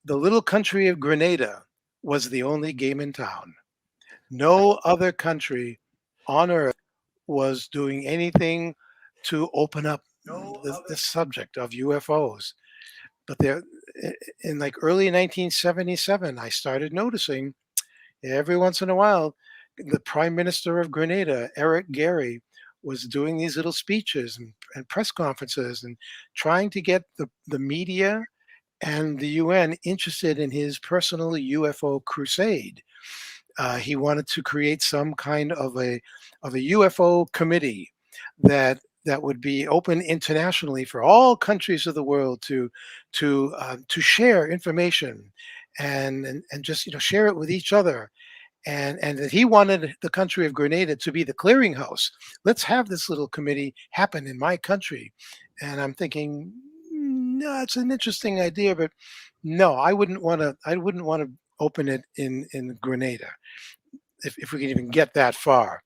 Speaker 2: the little country of Grenada was the only game in town. No other country on Earth was doing anything to open up the subject of UFOs. But there, in like early 1977, I started noticing every once in a while, the Prime Minister of Grenada, Eric Gary, was doing these little speeches and press conferences and trying to get the media and the UN interested in his personal UFO crusade. He wanted to create some kind of a UFO committee that would be open internationally for all countries of the world to share information and just share it with each other. And that he wanted the country of Grenada to be the clearinghouse. Let's have this little committee happen in my country. And I'm thinking, no, it's an interesting idea, but no, I wouldn't want to open it in Grenada if we can even get that far.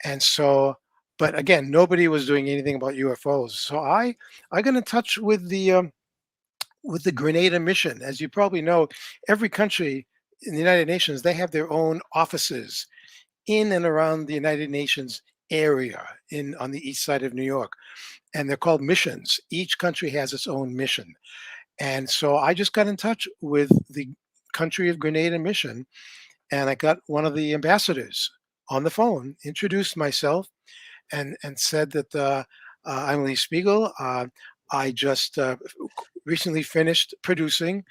Speaker 2: And so, but again, nobody was doing anything about UFOs. So I got in touch with the Grenada mission. As you probably know, every country in the United Nations, they have their own offices in and around the United Nations area on the east side of New York, and they're called missions. Each country has its own mission. And so I just got in touch with the country of Grenada mission, and I got one of the ambassadors on the phone, introduced myself, and said that I'm Lee Speigel. I just recently finished producing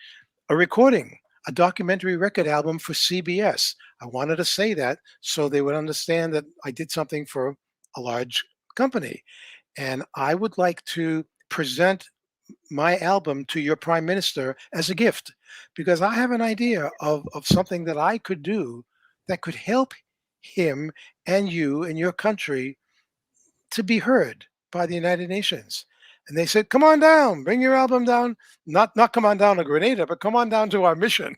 Speaker 2: a recording, a documentary record album for CBS. I wanted to say that so they would understand that I did something for a large company. And I would like to present my album to your prime minister as a gift, because I have an idea of something that I could do that could help him and you and your country to be heard by the United Nations. And they said, come on down, bring your album down. Not come on down to Grenada, but come on down to our mission.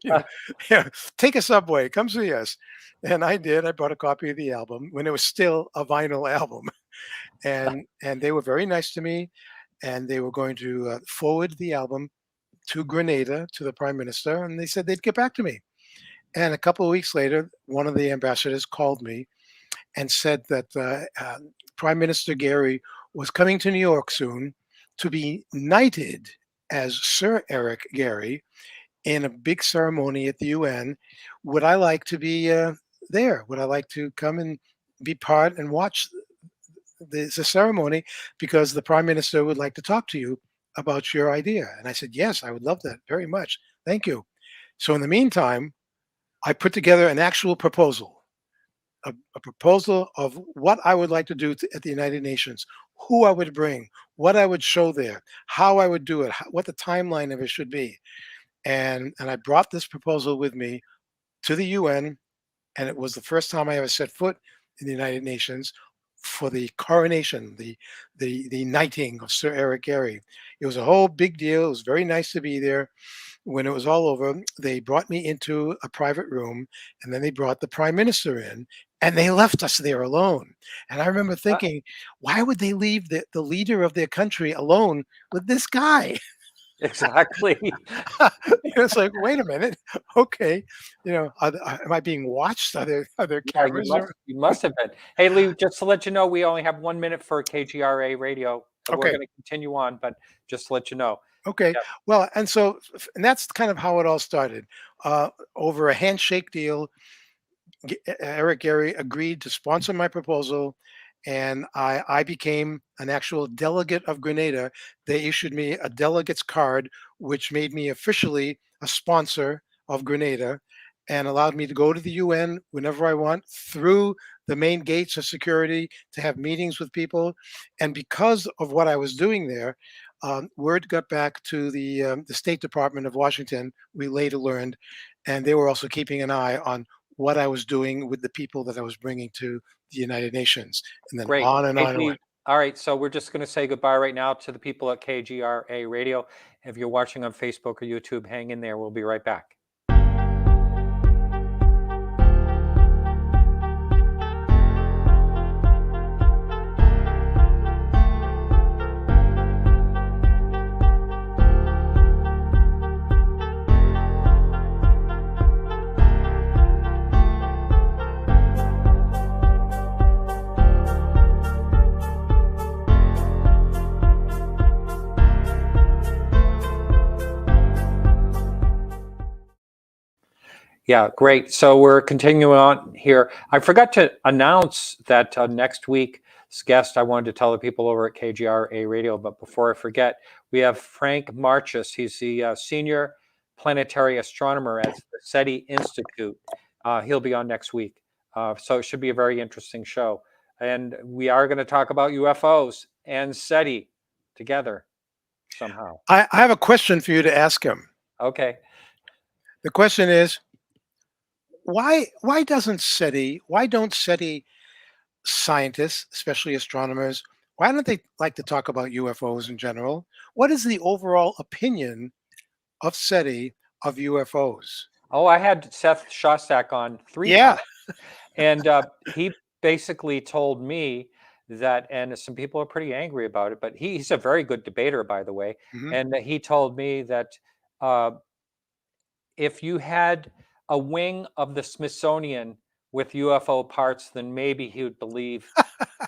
Speaker 2: Yeah, take a subway, come see us. And I did. I brought a copy of the album when it was still a vinyl album. And they were very nice to me. And they were going to forward the album to Grenada, to the prime minister. And they said they'd get back to me. And a couple of weeks later, one of the ambassadors called me and said that Prime Minister Gary was coming to New York soon to be knighted as Sir Eric Gary in a big ceremony at the UN. Would I like to be there? Would I like to come and be part and watch the ceremony, because the Prime Minister would like to talk to you about your idea? And I said, yes, I would love that very much. Thank you. So in the meantime, I put together an actual proposal, a proposal of what I would like to do at the United Nations, who I would bring, what I would show there, how I would do it, what the timeline of it should be. And I brought this proposal with me to the UN, and it was the first time I ever set foot in the United Nations for the coronation, the knighting of Sir Eric Gary. It was a whole big deal. It was very nice to be there. When it was all over, they brought me into a private room, and then they brought the prime minister in, and they left us there alone. And I remember thinking, why would they leave the leader of their country alone with this guy?
Speaker 1: Exactly.
Speaker 2: It's like, wait a minute. Okay. Am I being watched? Are there cameras?
Speaker 1: You must have been. Hey, Lee, just to let you know, we only have 1 minute for KGRA radio.
Speaker 2: Okay.
Speaker 1: We're going to continue on, but just to let you know.
Speaker 2: Okay.
Speaker 1: Yeah.
Speaker 2: Well, and that's kind of how it all started. Over a handshake deal, Eric Gary agreed to sponsor my proposal, and I became an actual delegate of Grenada. They issued me a delegate's card, which made me officially a sponsor of Grenada and allowed me to go to the UN whenever I want, through the main gates of security, to have meetings with people. And because of what I was doing there, word got back to the State Department of Washington, we later learned, and they were also keeping an eye on what I was doing with the people that I was bringing to the United Nations. And then
Speaker 1: Great.
Speaker 2: on and
Speaker 1: Hey,
Speaker 2: on.
Speaker 1: Lee, all right, so we're just going to say goodbye right now to the people at KGRA Radio. If you're watching on Facebook or YouTube, hang in there. We'll be right back. Yeah, great. So we're continuing on here. I forgot to announce that next week's guest, I wanted to tell the people over at KGRA Radio, but before I forget, we have Frank Marchus. He's the senior planetary astronomer at the SETI Institute. He'll be on next week. So it should be a very interesting show. And we are going to talk about UFOs and SETI together somehow.
Speaker 2: I have a question for you to ask him.
Speaker 1: Okay.
Speaker 2: The question is, why don't SETI scientists, especially astronomers, why don't they like to talk about UFOs in general? What is the overall opinion of SETI of UFOs?
Speaker 1: Oh, I had Seth Shostak on 3 times. And he basically told me that, and some people are pretty angry about it, but he's a very good debater, by the way. Mm-hmm. And he told me that if you had a wing of the Smithsonian with UFO parts, then maybe he would believe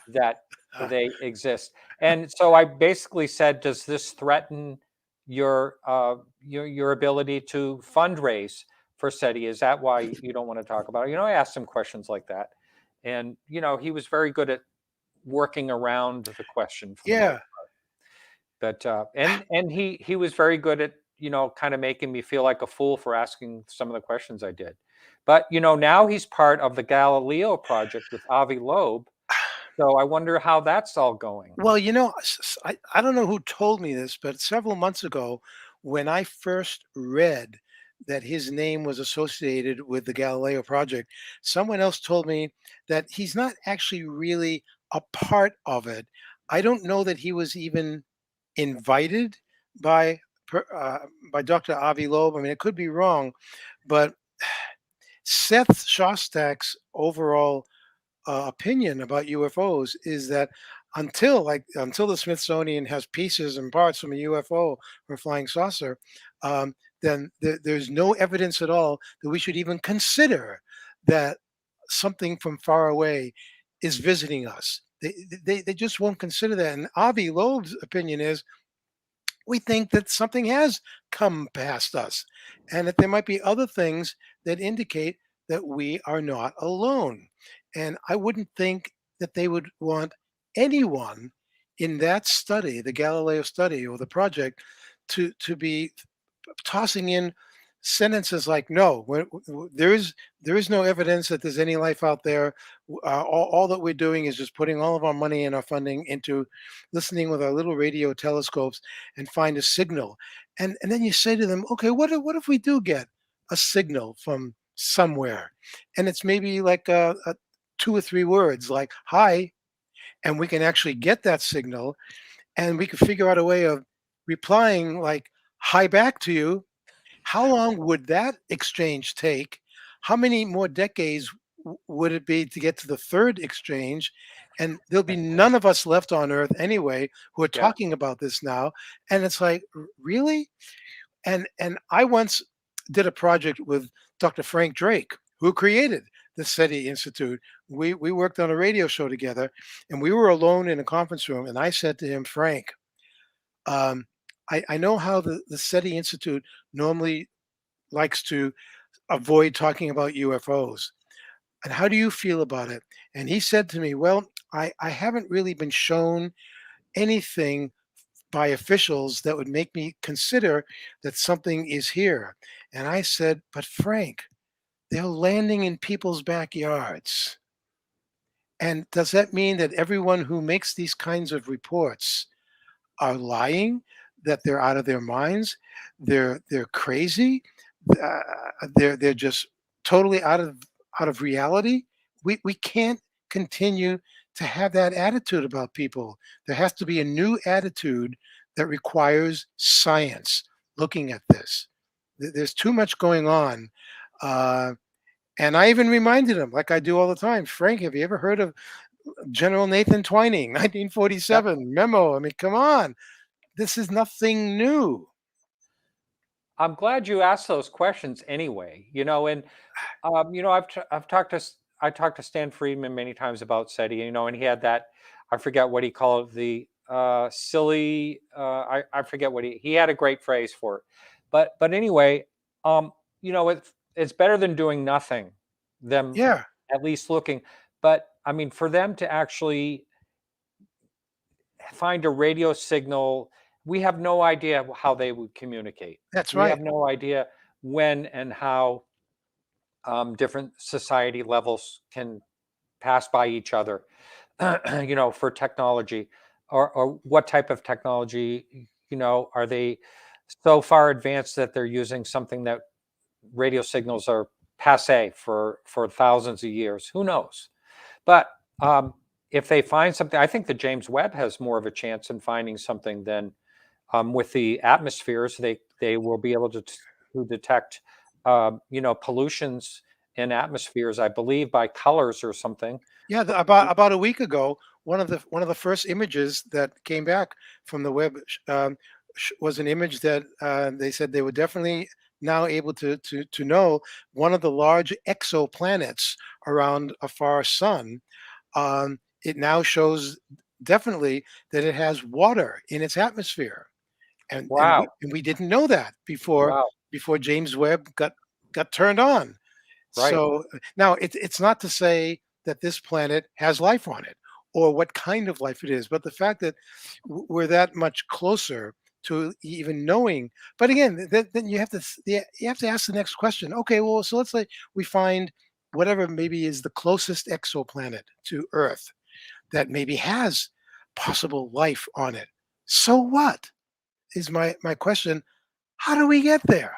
Speaker 1: that they exist. And so I basically said, does this threaten your ability to fundraise for SETI? Is that why you don't want to talk about it? I asked him questions like that, and he was very good at working around the question for the most
Speaker 2: Yeah.
Speaker 1: part. But and he was very good at kind of making me feel like a fool for asking some of the questions I did. But now he's part of the Galileo project with Avi Loeb. So I wonder how that's all going.
Speaker 2: Well, I don't know who told me this, but several months ago, when I first read that his name was associated with the Galileo project, someone else told me that he's not actually really a part of it. I don't know that he was even invited by by Dr. Avi Loeb. I mean, it could be wrong, but Seth Shostak's overall opinion about UFOs is that until the Smithsonian has pieces and parts from a UFO or a flying saucer, then there's no evidence at all that we should even consider that something from far away is visiting us. They just won't consider that. And Avi Loeb's opinion is we think that something has come past us and that there might be other things that indicate that we are not alone. And I wouldn't think that they would want anyone in that study, the Galileo study or the project, to be tossing in sentences like, "No, there is no evidence that there's any life out there. All that we're doing is just putting all of our money and our funding into listening with our little radio telescopes and find a signal." And then you say to them, "Okay, what if we do get a signal from somewhere, and it's maybe like a 2 or 3 words like hi, and we can actually get that signal, and we can figure out a way of replying like hi back to you." How long would that exchange take? How many more decades would it be to get to the third exchange? And there'll be none of us left on Earth anyway who are talking about this now. And it's like, really? And I once did a project with Dr. Frank Drake, who created the SETI Institute. We worked on a radio show together, and we were alone in a conference room. And I said to him, "Frank, I know how the SETI Institute normally likes to avoid talking about UFOs. And how do you feel about it?" And he said to me, "Well, I haven't really been shown anything by officials that would make me consider that something is here." And I said, "But Frank, they're landing in people's backyards. And does that mean that everyone who makes these kinds of reports are lying, that they're out of their minds, they're crazy, they're just totally out of reality?" We can't continue to have that attitude about people. There has to be a new attitude that requires science looking at this. There's too much going on. And I even reminded him, like I do all the time, "Frank, have you ever heard of General Nathan Twining, 1947 memo? I mean, come on. This is nothing new."
Speaker 1: I'm glad you asked those questions anyway. And I talked to Stan Friedman many times about SETI. And he had that, I forget what he called it, the silly. I forget what he had a great phrase for it. But anyway, it's better than doing nothing. Them at least looking. But I mean, for them to actually find a radio signal, we have no idea how they would communicate.
Speaker 2: That's
Speaker 1: We
Speaker 2: right.
Speaker 1: have no idea when and how different society levels can pass by each other, for technology, or what type of technology, are they so far advanced that they're using something that radio signals are passe for thousands of years? Who knows? But if they find something, I think that James Webb has more of a chance in finding something than with the atmospheres. They will be able to detect pollutions in atmospheres, I believe, by colors or something.
Speaker 2: Yeah, about a week ago, one of the first images that came back from the Webb was an image that they said they were definitely now able to know one of the large exoplanets around a far sun. It now shows definitely that it has water in its atmosphere, and
Speaker 1: Wow.
Speaker 2: we didn't know that
Speaker 1: Wow.
Speaker 2: before James Webb got turned on.
Speaker 1: Right.
Speaker 2: So now it's not to say that this planet has life on it or what kind of life it is, but the fact that we're that much closer to even knowing. But again, then you have to you have to ask the next question. Okay, well, so let's say we find whatever maybe is the closest exoplanet to Earth that maybe has possible life on it. So what is my question? How do we get there?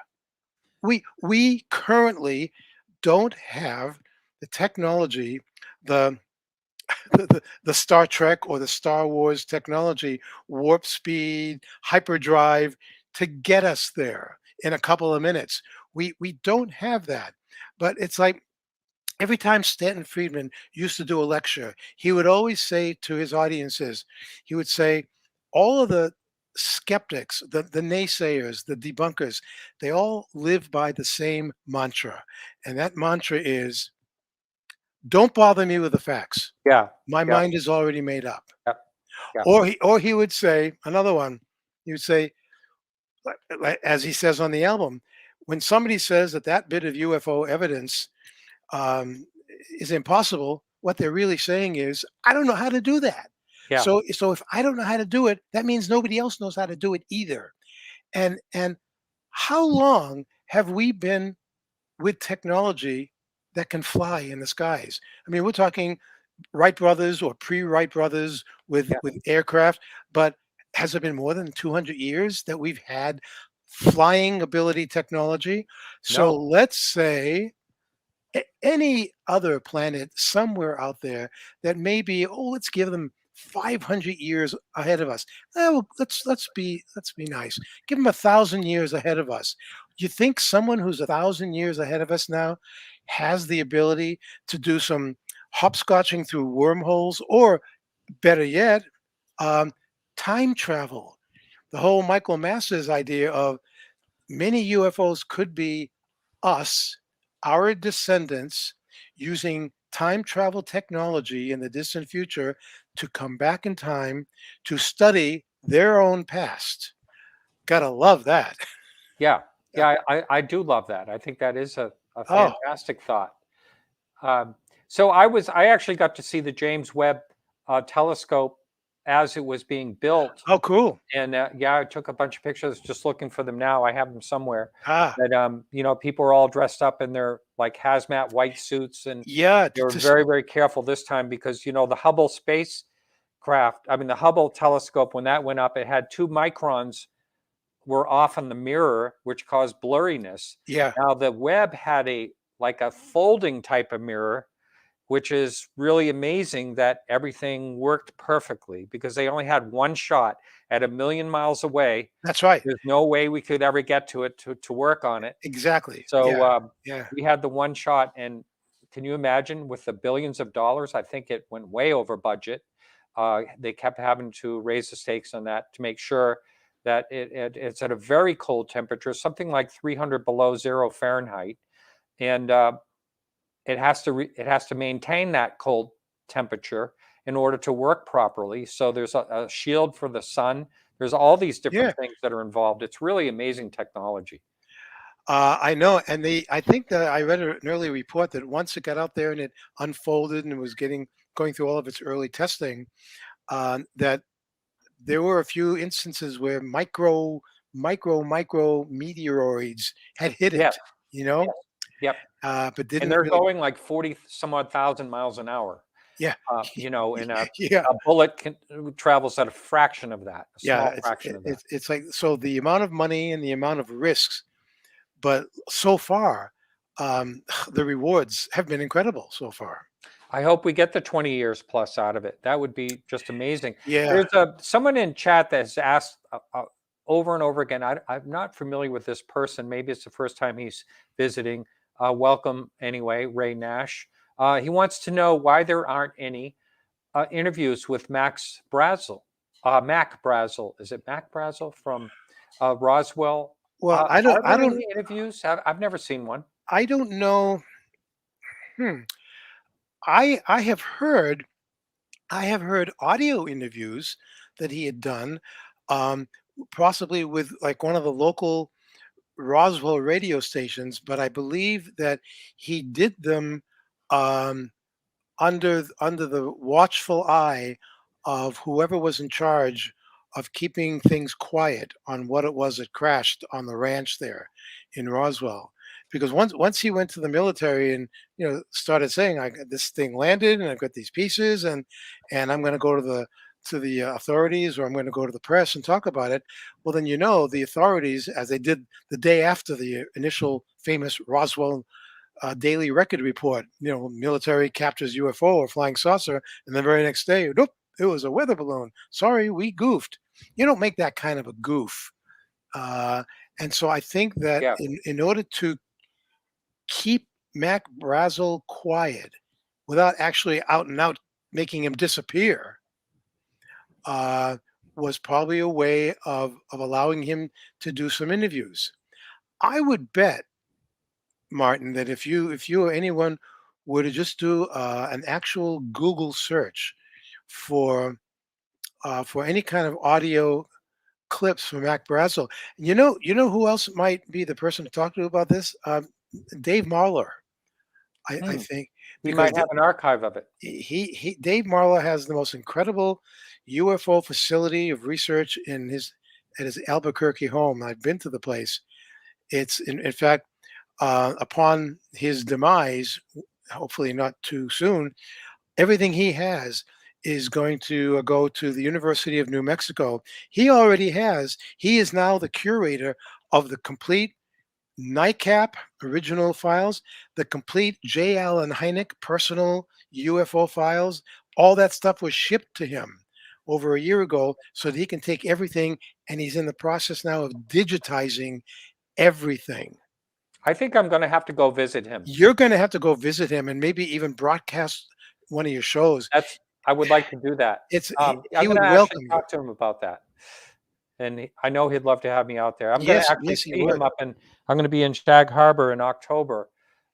Speaker 2: We currently don't have the technology, the the Star Trek or the Star Wars technology, warp speed, hyperdrive to get us there in a couple of minutes. We don't have that. But it's like every time Stanton Friedman used to do a lecture, he would always say to his audiences, he would say, all of the skeptics, the naysayers, the debunkers, they all live by the same mantra. And that mantra is, don't bother me with the facts.
Speaker 1: Yeah.
Speaker 2: My
Speaker 1: Yeah.
Speaker 2: mind is already made up.
Speaker 1: Yep. Yeah.
Speaker 2: Or he would say, another one, he would say, as he says on the album, when somebody says that bit of UFO evidence is impossible, what they're really saying is, I don't know how to do that.
Speaker 1: Yeah.
Speaker 2: So if I don't know how to do it, that means nobody else knows how to do it either. And how long have we been with technology that can fly in the skies? I mean, we're talking Wright brothers or pre-Wright brothers with aircraft, but has it been more than 200 years that we've had flying ability technology? So
Speaker 1: No.
Speaker 2: let's say any other planet somewhere out there that maybe, let's give them 500 years ahead of us. Well, let's be nice. Give them 1,000 years ahead of us. You think someone who's 1,000 years ahead of us now has the ability to do some hopscotching through wormholes, or better yet, time travel? The whole Michael Masters idea of many UFOs could be us, our descendants, using time travel technology in the distant future to come back in time to study their own past. Gotta love that.
Speaker 1: Yeah. Yeah. I do love that. I think that is a
Speaker 2: Oh,
Speaker 1: fantastic thought. So I actually got to see the James Webb telescope as it was being built.
Speaker 2: oh, cool.
Speaker 1: And I took a bunch of pictures, just looking for them now. I have them somewhere.
Speaker 2: Ah,
Speaker 1: But people are all dressed up in their like hazmat white suits, and
Speaker 2: yeah.
Speaker 1: they were very, very careful this time because the Hubble the Hubble telescope, when that went up, it had 2 microns were off in the mirror, which caused blurriness.
Speaker 2: Yeah.
Speaker 1: Now the Webb had a folding type of mirror, which is really amazing that everything worked perfectly because they only had one shot at 1,000,000 miles away.
Speaker 2: That's right.
Speaker 1: There's no way we could ever get to it to work on it.
Speaker 2: Exactly.
Speaker 1: So
Speaker 2: Yeah.
Speaker 1: we had the one shot, and can you imagine with the billions of dollars? I think it went way over budget. They kept having to raise the stakes on that to make sure that it's at a very cold temperature, something like 300 below 0 Fahrenheit, and it has to maintain that cold temperature in order to work properly. So there's a shield for the sun. There's all these different things that are involved. It's really amazing technology.
Speaker 2: I know, and I think that I read an early report that once it got out there and it unfolded and it was going through all of its early testing, that there were a few instances where micro meteoroids had hit it.
Speaker 1: Yeah. Yep.
Speaker 2: But didn't.
Speaker 1: And they're
Speaker 2: really,
Speaker 1: going like 40 some odd thousand miles an hour.
Speaker 2: Yeah.
Speaker 1: And a
Speaker 2: Yeah.
Speaker 1: bullet travels at a fraction of that. A small
Speaker 2: Yeah.
Speaker 1: fraction of that.
Speaker 2: It's like, so the amount of money and the amount of risks, but so far, the rewards have been incredible so far.
Speaker 1: I hope we get the 20 years plus out of it. That would be just amazing.
Speaker 2: Yeah.
Speaker 1: There's someone in chat that has asked over and over again. I'm not familiar with this person. Maybe it's the first time he's visiting. Welcome anyway, Ray Nash. He wants to know why there aren't any interviews with Max Brazel. Mac Brazel. Is it Mac Brazel from Roswell
Speaker 2: Well,
Speaker 1: Are there any interviews? I've never seen one.
Speaker 2: I don't know. I have heard audio interviews that he had done, um, possibly with like one of the local Roswell radio stations, but I believe that he did them um, under the watchful eye of whoever was in charge of keeping things quiet on what it was that crashed on the ranch there in Roswell. Because once he went to the military and started saying, "I got this thing landed and I've got these pieces and I'm going to go to the authorities, or I'm going to go to the press and talk about it." Well, then the authorities, as they did the day after the initial famous Roswell daily record report, military captures UFO or flying saucer, and the very next day, nope, it was a weather balloon. Sorry, we goofed. You don't make that kind of a goof. And so I think that
Speaker 1: Yeah.
Speaker 2: in order to keep Mac Brazel quiet without actually out and out making him disappear, was probably a way of allowing him to do some interviews. I would bet, Martin, that if you or anyone were to just do an actual Google search for any kind of audio clips from Mac Brazel, you know who else might be the person to talk to about this? Dave Marler, I think,
Speaker 1: We
Speaker 2: because
Speaker 1: might have an archive of it.
Speaker 2: Dave Marler has the most incredible UFO facility of research at his Albuquerque home. I've been to the place. It's in fact, upon his demise, hopefully not too soon, everything he has is going to go to the University of New Mexico. He is now the curator of the complete NICAP original files, the complete J. Allen Hynek personal UFO files. All that stuff was shipped to him over a year ago so that he can take everything, and he's in the process now of digitizing everything.
Speaker 1: I think I'm going to have to go visit him.
Speaker 2: You're going to have to go visit him and maybe even broadcast one of your shows.
Speaker 1: I would like to do that. I'm
Speaker 2: He
Speaker 1: going
Speaker 2: would
Speaker 1: to
Speaker 2: welcome
Speaker 1: actually
Speaker 2: you.
Speaker 1: talk to him about that. And I know he'd love to have me out there. I'm going
Speaker 2: Yes,
Speaker 1: to actually
Speaker 2: yes, he
Speaker 1: see
Speaker 2: would.
Speaker 1: him I'm going to be in Shag Harbor in October.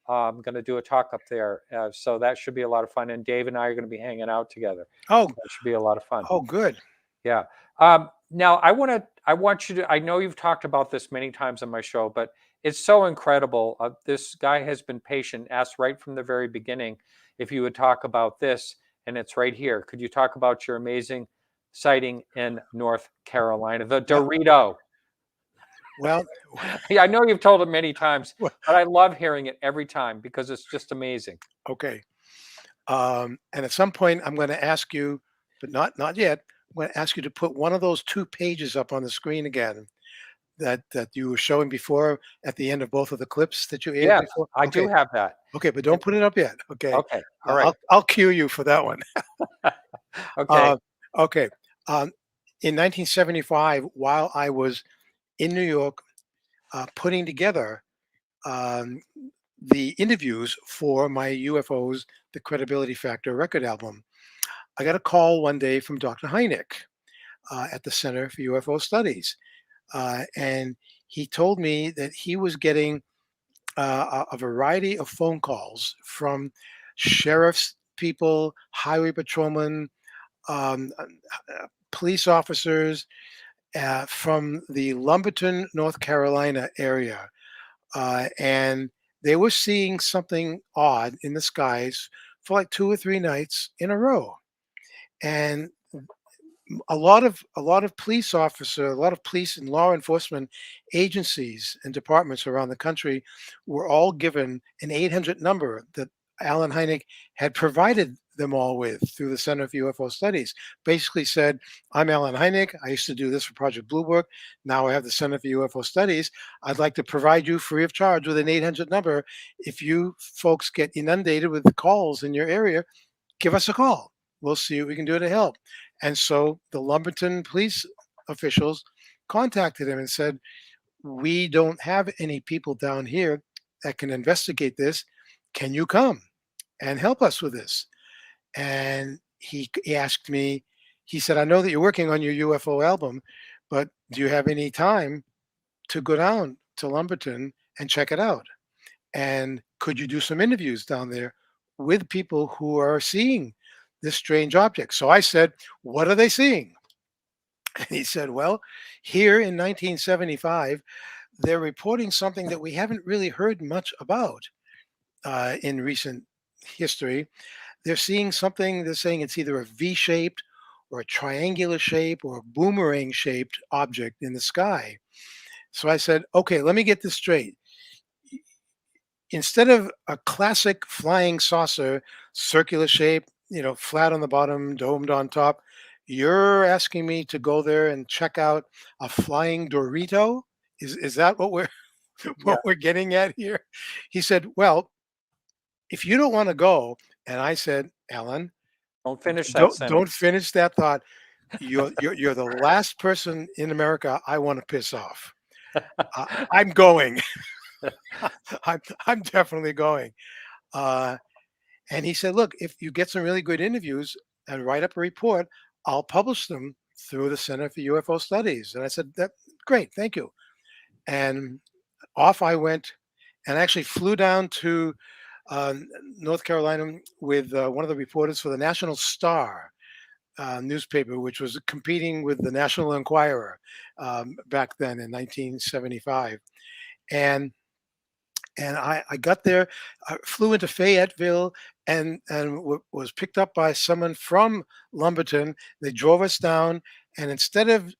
Speaker 1: I'm going to do a talk up there. So that should be a lot of fun. And Dave and I are going to be hanging out together.
Speaker 2: Oh,
Speaker 1: that should be a lot of fun.
Speaker 2: Oh, good.
Speaker 1: Yeah. Now I want you to, I know you've talked about this many times on my show, but it's so incredible. This guy has been patient, asked right from the very beginning if you would talk about this, and it's right here. Could you talk about your amazing sighting in North Carolina, the Dorito?
Speaker 2: Well,
Speaker 1: yeah, I know you've told it many times, but I love hearing it every time because it's just amazing.
Speaker 2: Okay. And at some point, I'm going to ask you, but not yet. I'm going to ask you to put one of those 2 pages up on the screen again that you were showing before at the end of both of the clips that you aired
Speaker 1: Yeah,
Speaker 2: before.
Speaker 1: I do have that.
Speaker 2: Okay, but don't put it up yet. Okay.
Speaker 1: Okay. All right.
Speaker 2: I'll cue you for that one.
Speaker 1: Okay.
Speaker 2: Okay. In 1975, while I was in New York putting together the interviews for my UFOs, the Credibility Factor record album, I got a call one day from Dr. Hynek at the Center for UFO Studies. And he told me that he was getting a variety of phone calls from sheriff's people, highway patrolmen, police officers from the Lumberton, North Carolina area. And they were seeing something odd in the skies for like 2 or 3 nights in a row. And a lot of police and law enforcement agencies and departments around the country were all given an 800 number that Alan Hynek had provided them all with through the Center for UFO Studies. Basically said, I'm Alan Hynek. I used to do this for Project Blue Book. Now I have the Center for UFO Studies. I'd like to provide you free of charge with an 800 number. If you folks get inundated with calls in your area, give us a call. We'll see what we can do to help. And so the Lumberton police officials contacted him and said, we don't have any people down here that can investigate this. Can you come and help us with this? And he asked me, he said, I know that you're working on your UFO album, but do you have any time to go down to Lumberton and check it out? And could you do some interviews down there with people who are seeing this strange object? So I said, what are they seeing? And he said, well, here in 1975, they're reporting something that we haven't really heard much about in recent history. They're seeing something, they're saying it's either a V shaped or a triangular shape or a boomerang shaped object in the sky. So I said, okay, let me get this straight. Instead of a classic flying saucer, circular shape, flat on the bottom, domed on top, you're asking me to go there and check out a flying Dorito? Is that what we're what we're getting at here? He said, well, if you don't want to go, and I said, Alan,
Speaker 1: Don't finish that
Speaker 2: don't
Speaker 1: sentence.
Speaker 2: finish that thought. You're the last person in America I want to piss off. I'm going. I'm definitely going. And he said, look, if you get some really good interviews and write up a report, I'll publish them through the Center for UFO Studies. And I said, that great, thank you. And off I went and actually flew down to North Carolina with one of the reporters for the National Star newspaper, which was competing with the National Enquirer back then in 1975. And I got there, I flew into Fayetteville, and was picked up by someone from Lumberton. They drove us down, and instead of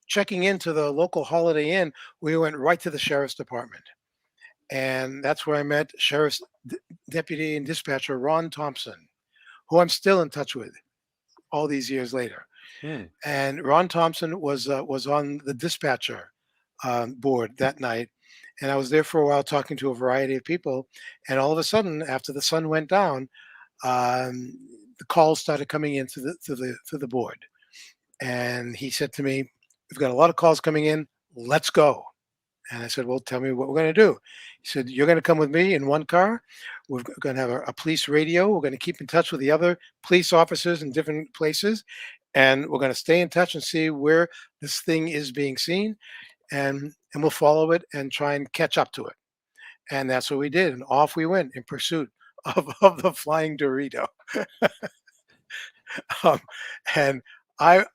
Speaker 2: checking into the local Holiday Inn, we went right to the sheriff's department. And that's where I met Sheriff's Deputy and Dispatcher Ron Thompson, who I'm still in touch with all these years later. And Ron Thompson was on the dispatcher board that night. And I was there for a while talking to a variety of people. And all of a sudden, after the sun went down, the calls started coming in to the board. And he said to me, we've got a lot of calls coming in. Let's go. And I said, well, tell me what we're going to do. He said, you're going to come with me in one car. We're going to have a police radio. We're going to keep in touch with the other police officers in different places. And we're going to stay in touch and see where this thing is being seen. And we'll follow it and try and catch up to it. And that's what we did. And off we went in pursuit of the flying Dorito. And I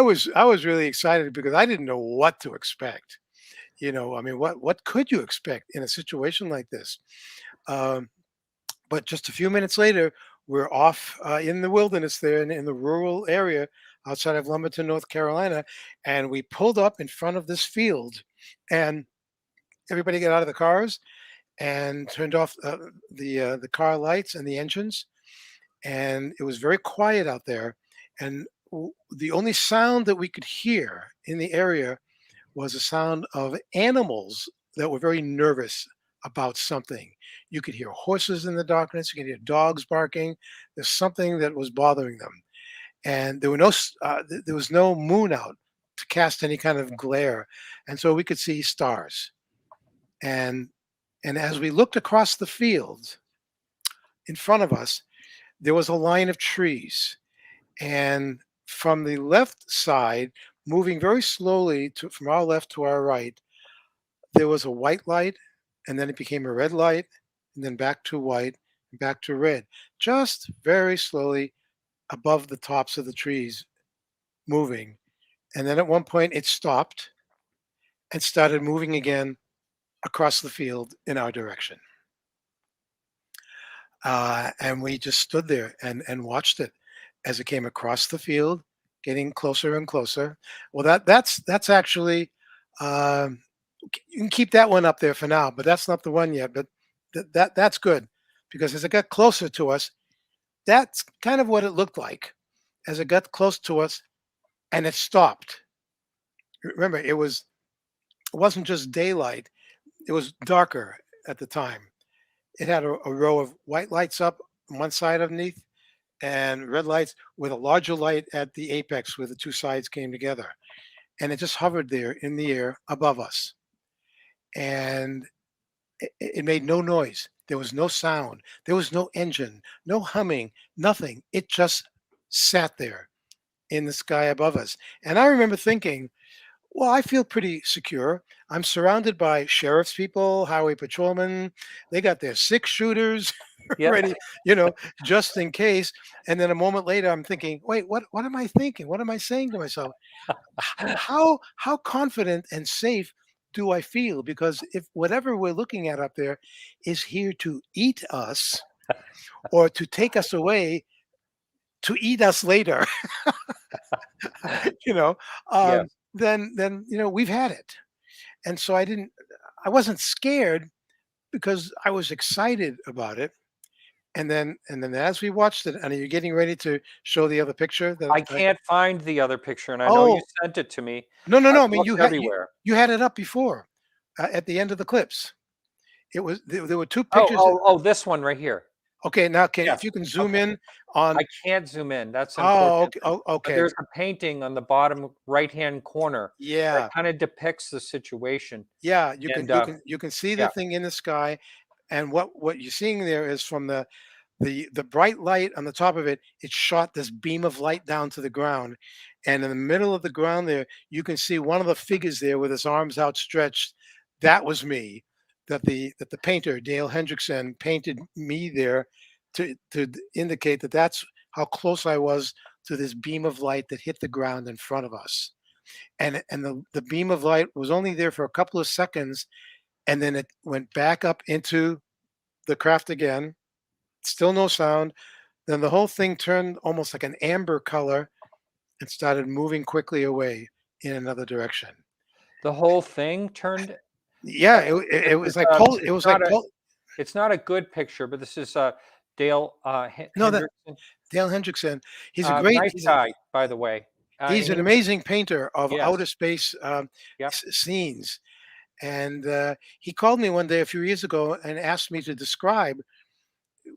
Speaker 2: was really excited because I didn't know what to expect. What could you expect in a situation like this? But just a few minutes later, we're off in the wilderness there in the rural area outside of Lumberton, North Carolina, and we pulled up in front of this field, and everybody got out of the cars and turned off the car lights and the engines, and it was very quiet out there, and the only sound that we could hear in the area was a sound of animals that were very nervous about something. You could hear horses in the darkness. You could hear dogs barking. There's something that was bothering them, and there was no moon out to cast any kind of glare, and so we could see stars. And as we looked across the field in front of us, there was a line of trees, and from the left side, moving very slowly from our left to our right, there was a white light, and then it became a red light, and then back to white, and back to red, just very slowly above the tops of the trees, moving. And then at one point it stopped and started moving again across the field in our direction. And we just stood there and watched it as it came across the field, getting closer and closer. Well, that's actually you can keep that one up there for now, but that's not the one yet. But that's good, because as it got closer to us, that's kind of what it looked like as it got close to us, and it stopped. Remember, it wasn't just daylight; it was darker at the time. It had a row of white lights up on one side underneath, and red lights with a larger light at the apex where the two sides came together. And it just hovered there in the air above us. And it made no noise. There was no sound. There was no engine, no humming, nothing. It just sat there in the sky above us. And I remember thinking, Well, I feel pretty secure. I'm surrounded by sheriff's people, highway patrolmen. They got their six shooters
Speaker 1: Yeah.
Speaker 2: ready, you know, just in case. And then a moment later, I'm thinking, wait, what am I thinking? What am I saying to myself? How confident and safe do I feel? Because if whatever we're looking at up there is here to eat us or to take us away to eat us later, you know,
Speaker 1: Yes.
Speaker 2: then we've had it. And so I wasn't scared because I was excited about it. And then as we watched it, and are you getting ready to show the other picture that
Speaker 1: I can't find the other picture, and I know you
Speaker 2: oh,
Speaker 1: sent it to me.
Speaker 2: no, no,
Speaker 1: I've
Speaker 2: no. I mean,
Speaker 1: looked everywhere.
Speaker 2: you had it up before at the end of the clips. It was there were two
Speaker 1: Oh,
Speaker 2: pictures.
Speaker 1: oh, this one right here.
Speaker 2: Okay, now if
Speaker 1: Yes.
Speaker 2: you can zoom
Speaker 1: Okay.
Speaker 2: in on.
Speaker 1: I can't zoom in. That's the
Speaker 2: Oh,
Speaker 1: unfortunate
Speaker 2: okay.
Speaker 1: thing.
Speaker 2: Oh,
Speaker 1: But
Speaker 2: okay.
Speaker 1: there's a painting on the bottom right-hand corner that
Speaker 2: Yeah,
Speaker 1: kind of depicts the situation.
Speaker 2: yeah. You can
Speaker 1: And
Speaker 2: you can see the
Speaker 1: yeah,
Speaker 2: thing in the sky, and what you're seeing there is from the bright light on the top of it. It shot this beam of light down to the ground, and in the middle of the ground there, you can see one of the figures there with his arms outstretched. That was me. That the painter Dale Hendrickson painted me there to indicate that that's how close I was to this beam of light that hit the ground in front of us. And the beam of light was only there for a couple of seconds, and then it went back up into the craft again. Still no sound. Then the whole thing turned almost like an amber color and started moving quickly away in another direction.
Speaker 1: the whole thing turned.
Speaker 2: Yeah, it
Speaker 1: This
Speaker 2: was
Speaker 1: is
Speaker 2: like pul it
Speaker 1: it's
Speaker 2: was like
Speaker 1: not a
Speaker 2: pul
Speaker 1: it's not a good picture, but this is Dale
Speaker 2: no, that
Speaker 1: Hendrickson.
Speaker 2: Dale Hendrickson, he's a great
Speaker 1: Nice guy, by the way.
Speaker 2: he's
Speaker 1: And
Speaker 2: an
Speaker 1: he,
Speaker 2: amazing painter of
Speaker 1: yes,
Speaker 2: outer space,
Speaker 1: yep.
Speaker 2: scenes, and, he called me one day a few years ago and asked me to describe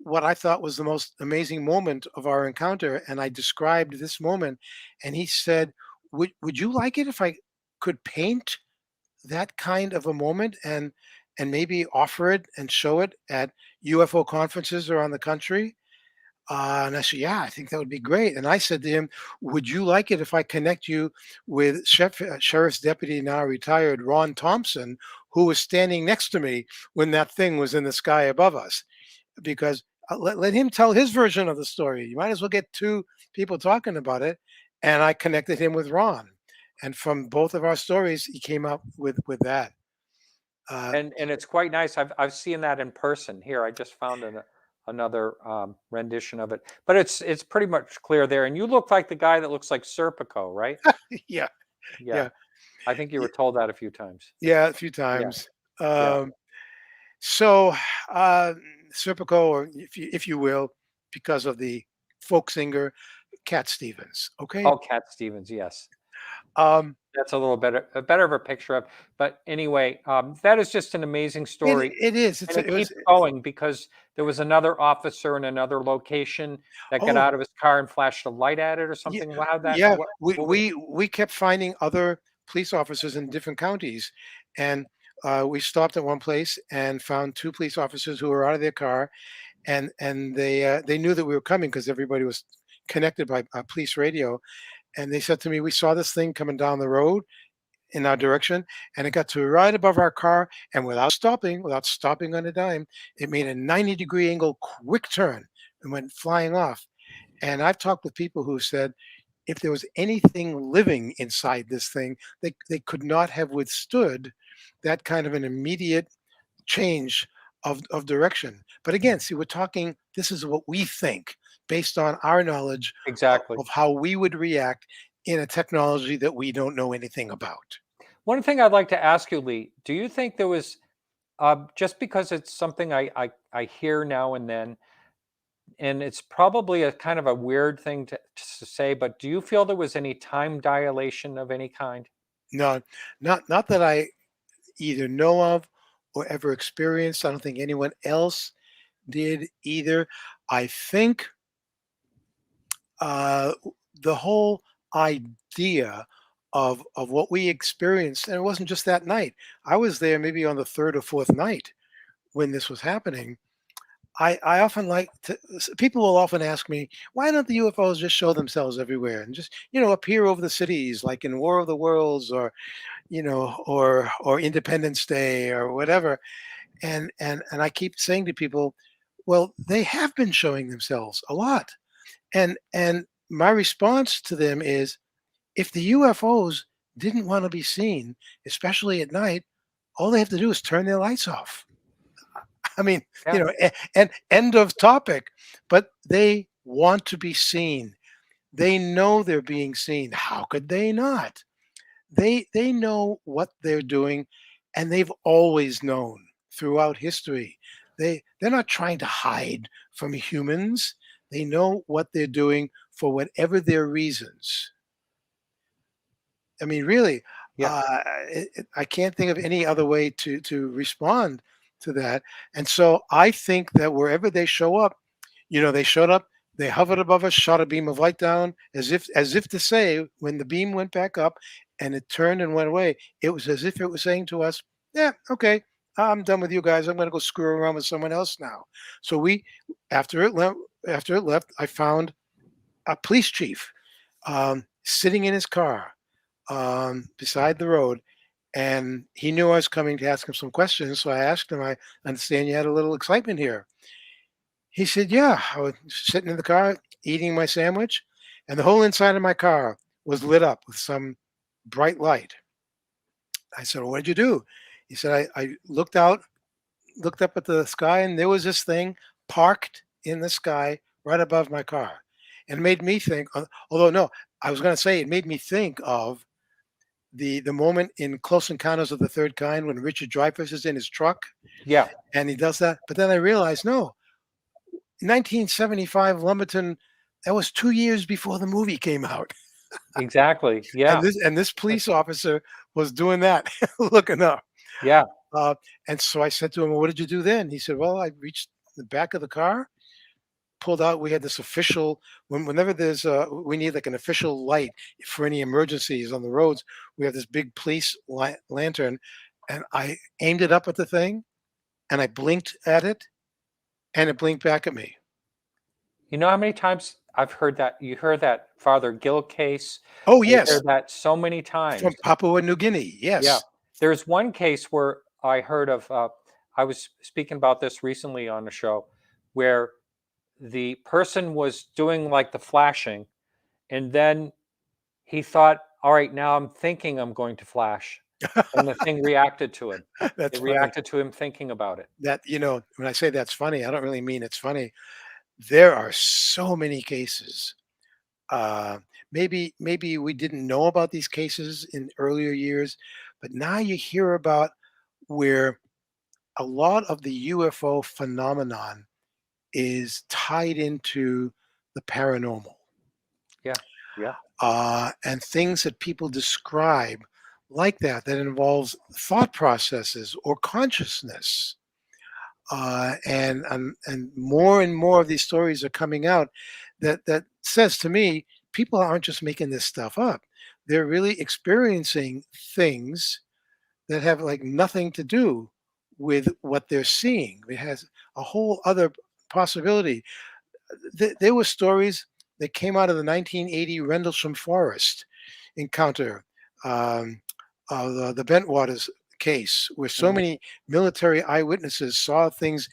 Speaker 2: what I thought was the most amazing moment of our encounter, and I described this moment, and he said, "Would you like it if I could paint that kind of a moment and maybe offer it and show it at UFO conferences around the country?" And I said, "Yeah, I think that would be great." And I said to him, "Would you like it if I connect you with Sheriff's Deputy, now retired, Ron Thompson, who was standing next to me when that thing was in the sky above us?" Because let him tell his version of the story. You might as well get two people talking about it. And I connected him with Ron. And from both of our stories, he came up with that. Uh,
Speaker 1: And it's quite nice. I've seen that in person. Here, I just found another rendition of it, but it's pretty much clear there. And you look like the guy that looks like Serpico, right?
Speaker 2: yeah,
Speaker 1: Yeah,
Speaker 2: yeah,
Speaker 1: I think you were told that a few times.
Speaker 2: yeah, a few
Speaker 1: Yeah,
Speaker 2: times.
Speaker 1: yeah.
Speaker 2: Um, so, Serpico, or if you will, because of the folk singer Cat Stevens. Okay.
Speaker 1: Oh, Cat Stevens, yes.
Speaker 2: Um,
Speaker 1: That's a better of a picture of. But anyway, that is just an amazing story,
Speaker 2: it is.
Speaker 1: and it keeps going because there was another officer in another location that got
Speaker 2: Oh,
Speaker 1: out of his car and flashed a light at it or
Speaker 2: yeah,
Speaker 1: something. How that?
Speaker 2: yeah.
Speaker 1: What was?
Speaker 2: We kept finding other police officers in different counties, and we stopped at one place and found two police officers who were out of their car, and they knew that we were coming because everybody was connected by police radio, and they said to me, "We saw this thing coming down the road in our direction, and it got to right above our car, and without stopping on a dime, it made a 90-degree angle, quick turn, and went flying off." And I've talked with people who said if there was anything living inside this thing, they could not have withstood that kind of an immediate change of direction. But again, see, we're talking, this is what we think based on our knowledge
Speaker 1: Exactly.
Speaker 2: of how we would react in a technology that we don't know anything about.
Speaker 1: One thing I'd like to ask you, Lee, do you think there was just because it's something I hear now and then, and it's probably a kind of a weird thing to say, but do you feel there was any time dilation of any kind?
Speaker 2: No, not that I either know of or ever experienced. I don't think anyone else did either. I think uh, the whole idea of what we experienced, and it wasn't just that night. I was there maybe on the third or fourth night when this was happening. I often like to, people will often ask me, why don't the UFOs just show themselves everywhere and just, appear over the cities like in War of the Worlds or, or Independence Day or whatever. And I keep saying to people, well, they have been showing themselves a lot. And my response to them is, if the UFOs didn't want to be seen, especially at night, all they have to do is turn their lights off. I mean,
Speaker 1: Yeah.
Speaker 2: and end of topic. But they want to be seen. They know they're being seen. How could they not? They know what they're doing, and they've always known throughout history. They're not trying to hide from humans. They know what they're doing for whatever their reasons. I mean, really,
Speaker 1: Yeah.
Speaker 2: I can't think of any other way to respond to that. And so I think that wherever they show up, they showed up, they hovered above us, shot a beam of light down, as if to say, when the beam went back up and it turned and went away, it was as if it was saying to us, "Yeah, okay, I'm done with you guys. I'm going to go screw around with someone else now." So after it left, I found a police chief sitting in his car beside the road, and he knew I was coming to ask him some questions. So I asked him, "I understand you had a little excitement here." He said, "Yeah, I was sitting in the car eating my sandwich, and the whole inside of my car was lit up with some bright light." I said, "Well, what'd you do?" He said, I looked out, looked up at the sky, and there was this thing parked in the sky right above my car." And it made me think, although no, I was going to say it made me think of the moment in Close Encounters of the Third Kind when Richard Dreyfuss is in his truck
Speaker 1: Yeah.
Speaker 2: and he does that. But then I realized, no, 1975 Lumberton, that was 2 years before the movie came out.
Speaker 1: Exactly. Yeah.
Speaker 2: And this police officer was doing that, looking up.
Speaker 1: Yeah.
Speaker 2: And so I said to him, "Well, what did you do then?" He said, "Well, I reached the back of the car, pulled out. We had this official, whenever we need like an official light for any emergencies on the roads, we have this big police lantern, and I aimed it up at the thing, and I blinked at it, and it blinked back at me."
Speaker 1: You know how many times I've heard that? You heard that Father Gill case.
Speaker 2: Oh,
Speaker 1: You
Speaker 2: yes,
Speaker 1: hear that so many times.
Speaker 2: from Papua New Guinea.
Speaker 1: Yeah.
Speaker 2: Yes.
Speaker 1: There's one case where I heard of, I was speaking about this recently on the show, where the person was doing like the flashing, and then he thought, all right, now I'm thinking I'm going to flash. And the thing reacted to him.
Speaker 2: That's
Speaker 1: It
Speaker 2: funny.
Speaker 1: reacted to him thinking about it.
Speaker 2: That, when I say that's funny, I don't really mean it's funny. There are so many cases. Maybe we didn't know about these cases in earlier years, but now you hear about where a lot of the UFO phenomenon is tied into the paranormal.
Speaker 1: Yeah. Yeah.
Speaker 2: And things that people describe like that involves thought processes or consciousness. And more and more of these stories are coming out that says to me, people aren't just making this stuff up. They're really experiencing things that have like nothing to do with what they're seeing. It has a whole other possibility. There were stories that came out of the 1980 Rendlesham Forest encounter, the Bentwaters case, where so many military eyewitnesses saw things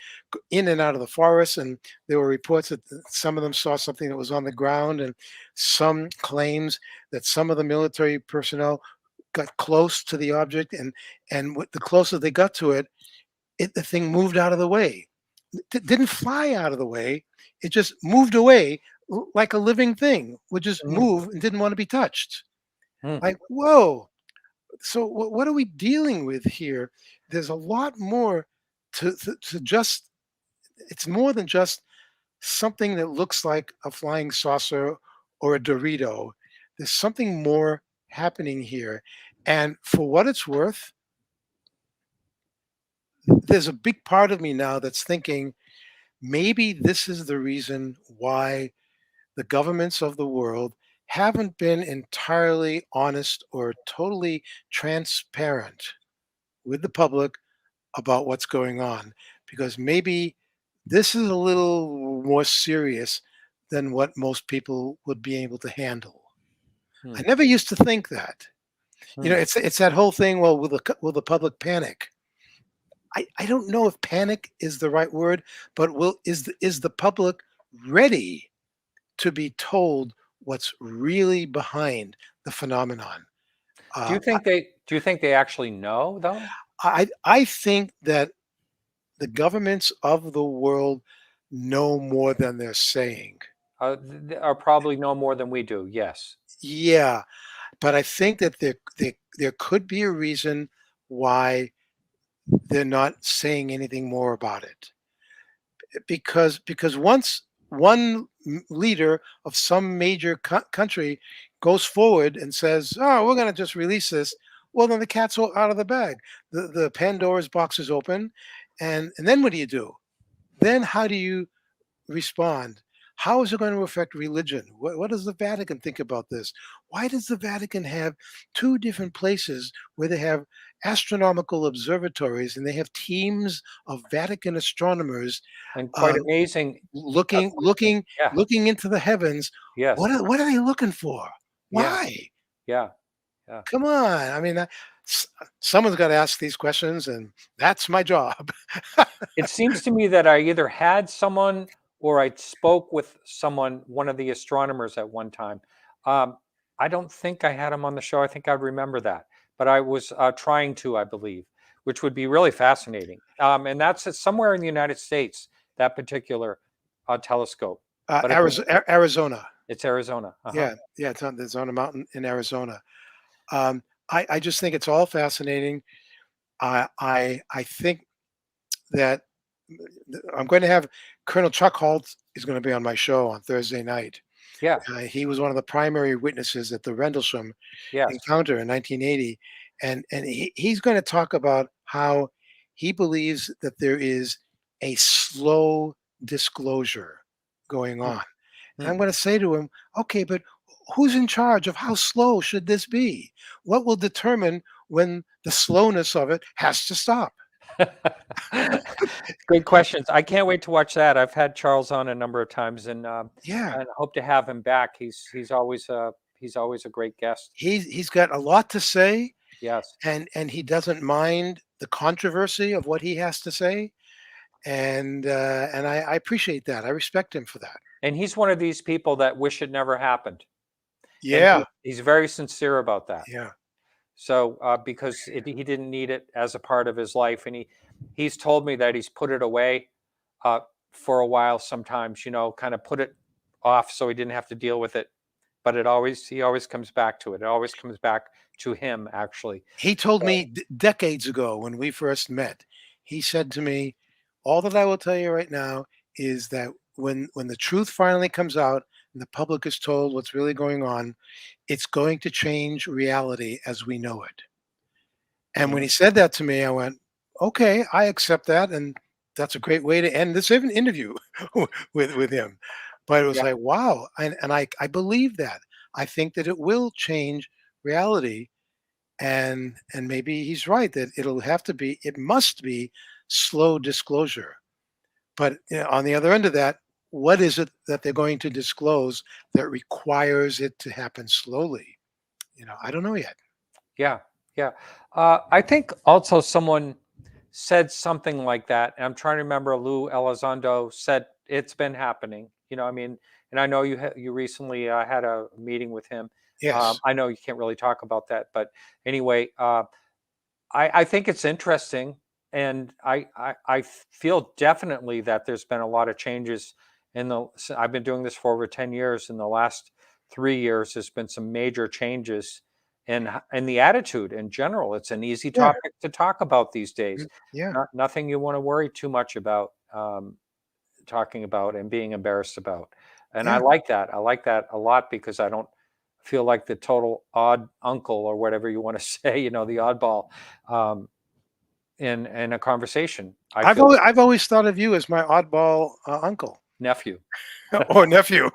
Speaker 2: in and out of the forest, and there were reports that some of them saw something that was on the ground, and some claims that some of the military personnel got close to the object, and the closer they got to it, the thing moved out of the way. It didn't fly out of the way. It just moved away like a living thing would just move and didn't want to be touched. Like, whoa. So what are we dealing with here? There's a lot more to just, it's more than just something that looks like a flying saucer or a Dorito. There's something more happening here. And for what it's worth, there's a big part of me now that's thinking maybe this is the reason why the governments of the world haven't been entirely honest or totally transparent with the public about what's going on, because maybe This is a little more serious than what most people would be able to handle.
Speaker 1: Hmm.
Speaker 2: I never used to think that. You know, it's that whole thing. Well, will the public panic? I don't know if panic is the right word, but is the public ready to be told what's really behind the phenomenon?
Speaker 1: Do you think they actually know though?
Speaker 2: I think that the governments of the world know more than they're saying.
Speaker 1: Or probably know more than we do. Yes.
Speaker 2: Yeah, but I think that there could be a reason why they're not saying anything more about it. Because once one leader of some major country goes forward and says, "Oh, we're going to just release this," well, then the cat's out of the bag. The Pandora's box is open, and then what do you do? Then how do you respond? How is it going to affect religion? What does the Vatican think about this? Why does the Vatican have two different places where they have astronomical observatories and they have teams of Vatican astronomers
Speaker 1: And quite amazing.
Speaker 2: looking
Speaker 1: Yeah.
Speaker 2: looking into the heavens?
Speaker 1: Yes.
Speaker 2: What are they looking for?
Speaker 1: Yeah.
Speaker 2: Why?
Speaker 1: Yeah.
Speaker 2: Come on. I mean, someone's got to ask these questions, and that's my job.
Speaker 1: It seems to me that I either had someone or I spoke with someone, one of the astronomers at one time. I don't think I had him on the show. I think I'd remember that, but I was trying to, I believe, which would be really fascinating. And that's somewhere in the United States, that particular telescope. But
Speaker 2: Arizona.
Speaker 1: It's Arizona.
Speaker 2: Yeah, it's on a mountain in Arizona. I just think it's all fascinating. I think that I'm going to have Colonel Chuck Holt is going to be on my show on Thursday night.
Speaker 1: Yeah.
Speaker 2: He was one of the primary witnesses at the Rendlesham encounter in 1980, and he's going to talk about how he believes that there is a slow disclosure going on. And I'm going to say to him, okay, but who's in charge of how slow should this be? What will determine when the slowness of it has to stop?
Speaker 1: Good questions. I can't wait to watch that. I've had Charles on a number of times, and I hope to have him back. He's always a great guest.
Speaker 2: He's got a lot to say.
Speaker 1: Yes,
Speaker 2: and he doesn't mind the controversy of what he has to say, and I appreciate that. I respect him for that.
Speaker 1: And he's one of these people that wish it never happened.
Speaker 2: Yeah,
Speaker 1: he's very sincere about that.
Speaker 2: Yeah.
Speaker 1: So because he didn't need it as a part of his life, and he's told me that he's put it away for a while. Sometimes, kind of put it off so he didn't have to deal with it. But he always comes back to it. It always comes back to him. Actually,
Speaker 2: he told me decades ago when we first met. He said to me, "All that I will tell you right now is that when the truth finally comes out and the public is told what's really going on, it's going to change reality as we know it." And when he said that to me, I went, "Okay, I accept that, and that's a great way to end this interview with him." But it was like, wow, and I believe that. I think that it will change reality, and maybe he's right that it must be slow disclosure. But on the other end of that, what is it that they're going to disclose that requires it to happen slowly? I don't know yet.
Speaker 1: Yeah. I think also someone said something like that. And I'm trying to remember. Lou Elizondo said it's been happening. And I know you recently had a meeting with him.
Speaker 2: Yes.
Speaker 1: I know you can't really talk about that, but anyway, I think it's interesting. And I feel definitely that there's been a lot of changes I've been doing this for over 10 years. In the last 3 years, there's been some major changes in the attitude in general. It's an easy topic to talk about these days.
Speaker 2: Yeah.
Speaker 1: Nothing you want to worry too much about talking about and being embarrassed about. And I like that. I like that a lot because I don't feel like the total odd uncle or whatever you want to say, the oddball. In a conversation.
Speaker 2: I've always thought of you as my oddball uncle.
Speaker 1: Nephew.
Speaker 2: Or nephew.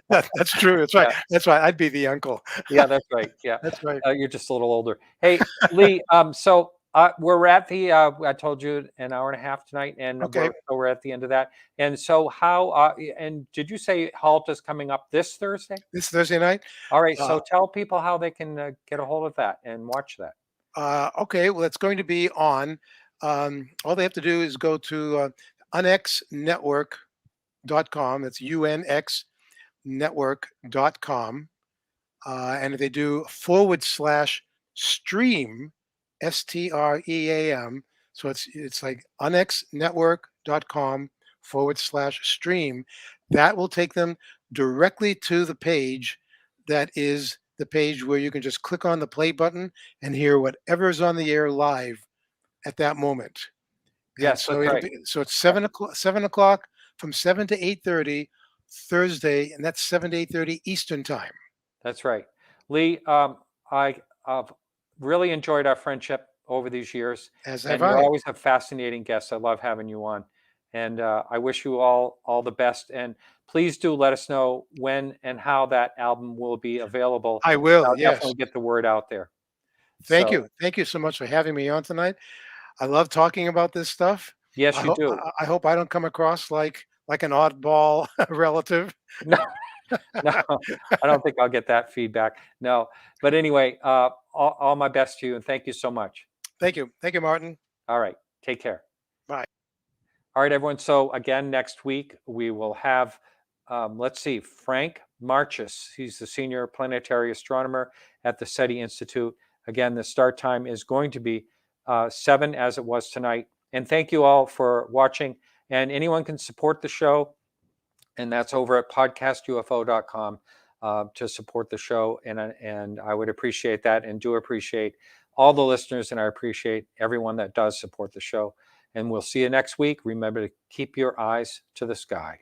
Speaker 2: That's true. That's right. Yeah. That's right. I'd be the uncle.
Speaker 1: Yeah, that's right. Yeah.
Speaker 2: That's right.
Speaker 1: You're just a little older. Hey, Lee, so We're at the, I told you, an hour and a half tonight, and
Speaker 2: Okay.
Speaker 1: we're at the end of that. And so how, and did you say Halt is coming up this Thursday?
Speaker 2: This Thursday night.
Speaker 1: All right, so tell people how they can get a hold of that and watch that.
Speaker 2: Okay, well, it's going to be on. All they have to do is go to unexnetwork.com. That's unxnetwork.com. And if they do /stream, STREAM, so it's like unxnetwork.com /stream, that will take them directly to the page that is the page where you can just click on the play button and hear whatever's on the air live at that moment.
Speaker 1: Yes,
Speaker 2: so
Speaker 1: that's right.
Speaker 2: So it's 7 o'clock from 7 to 8:30 Thursday, and that's 7 to 8:30 Eastern time.
Speaker 1: That's right. Lee, I've really enjoyed our friendship over these years.
Speaker 2: As
Speaker 1: and
Speaker 2: have
Speaker 1: you
Speaker 2: I.
Speaker 1: always have fascinating guests. I love having you on. And I wish you all the best. And please do let us know when and how that album will be available.
Speaker 2: I will,
Speaker 1: I'll
Speaker 2: yes.
Speaker 1: definitely get the word out there.
Speaker 2: Thank you. Thank you so much for having me on tonight. I love talking about this stuff.
Speaker 1: Yes, you do.
Speaker 2: I hope I don't come across like an oddball relative.
Speaker 1: No, I don't think I'll get that feedback. No, but anyway, all my best to you, and thank you so much.
Speaker 2: Thank you. Thank you, Martin.
Speaker 1: All right. Take care.
Speaker 2: Bye.
Speaker 1: All right, everyone. So again, next week we will have, let's see, Frank Marchus. He's the senior planetary astronomer at the SETI Institute. Again, the start time is going to be 7 as it was tonight. And thank you all for watching. And anyone can support the show. And that's over at podcastufo.com to support the show. And I would appreciate that, and do appreciate all the listeners. And I appreciate everyone that does support the show. And we'll see you next week. Remember to keep your eyes to the sky.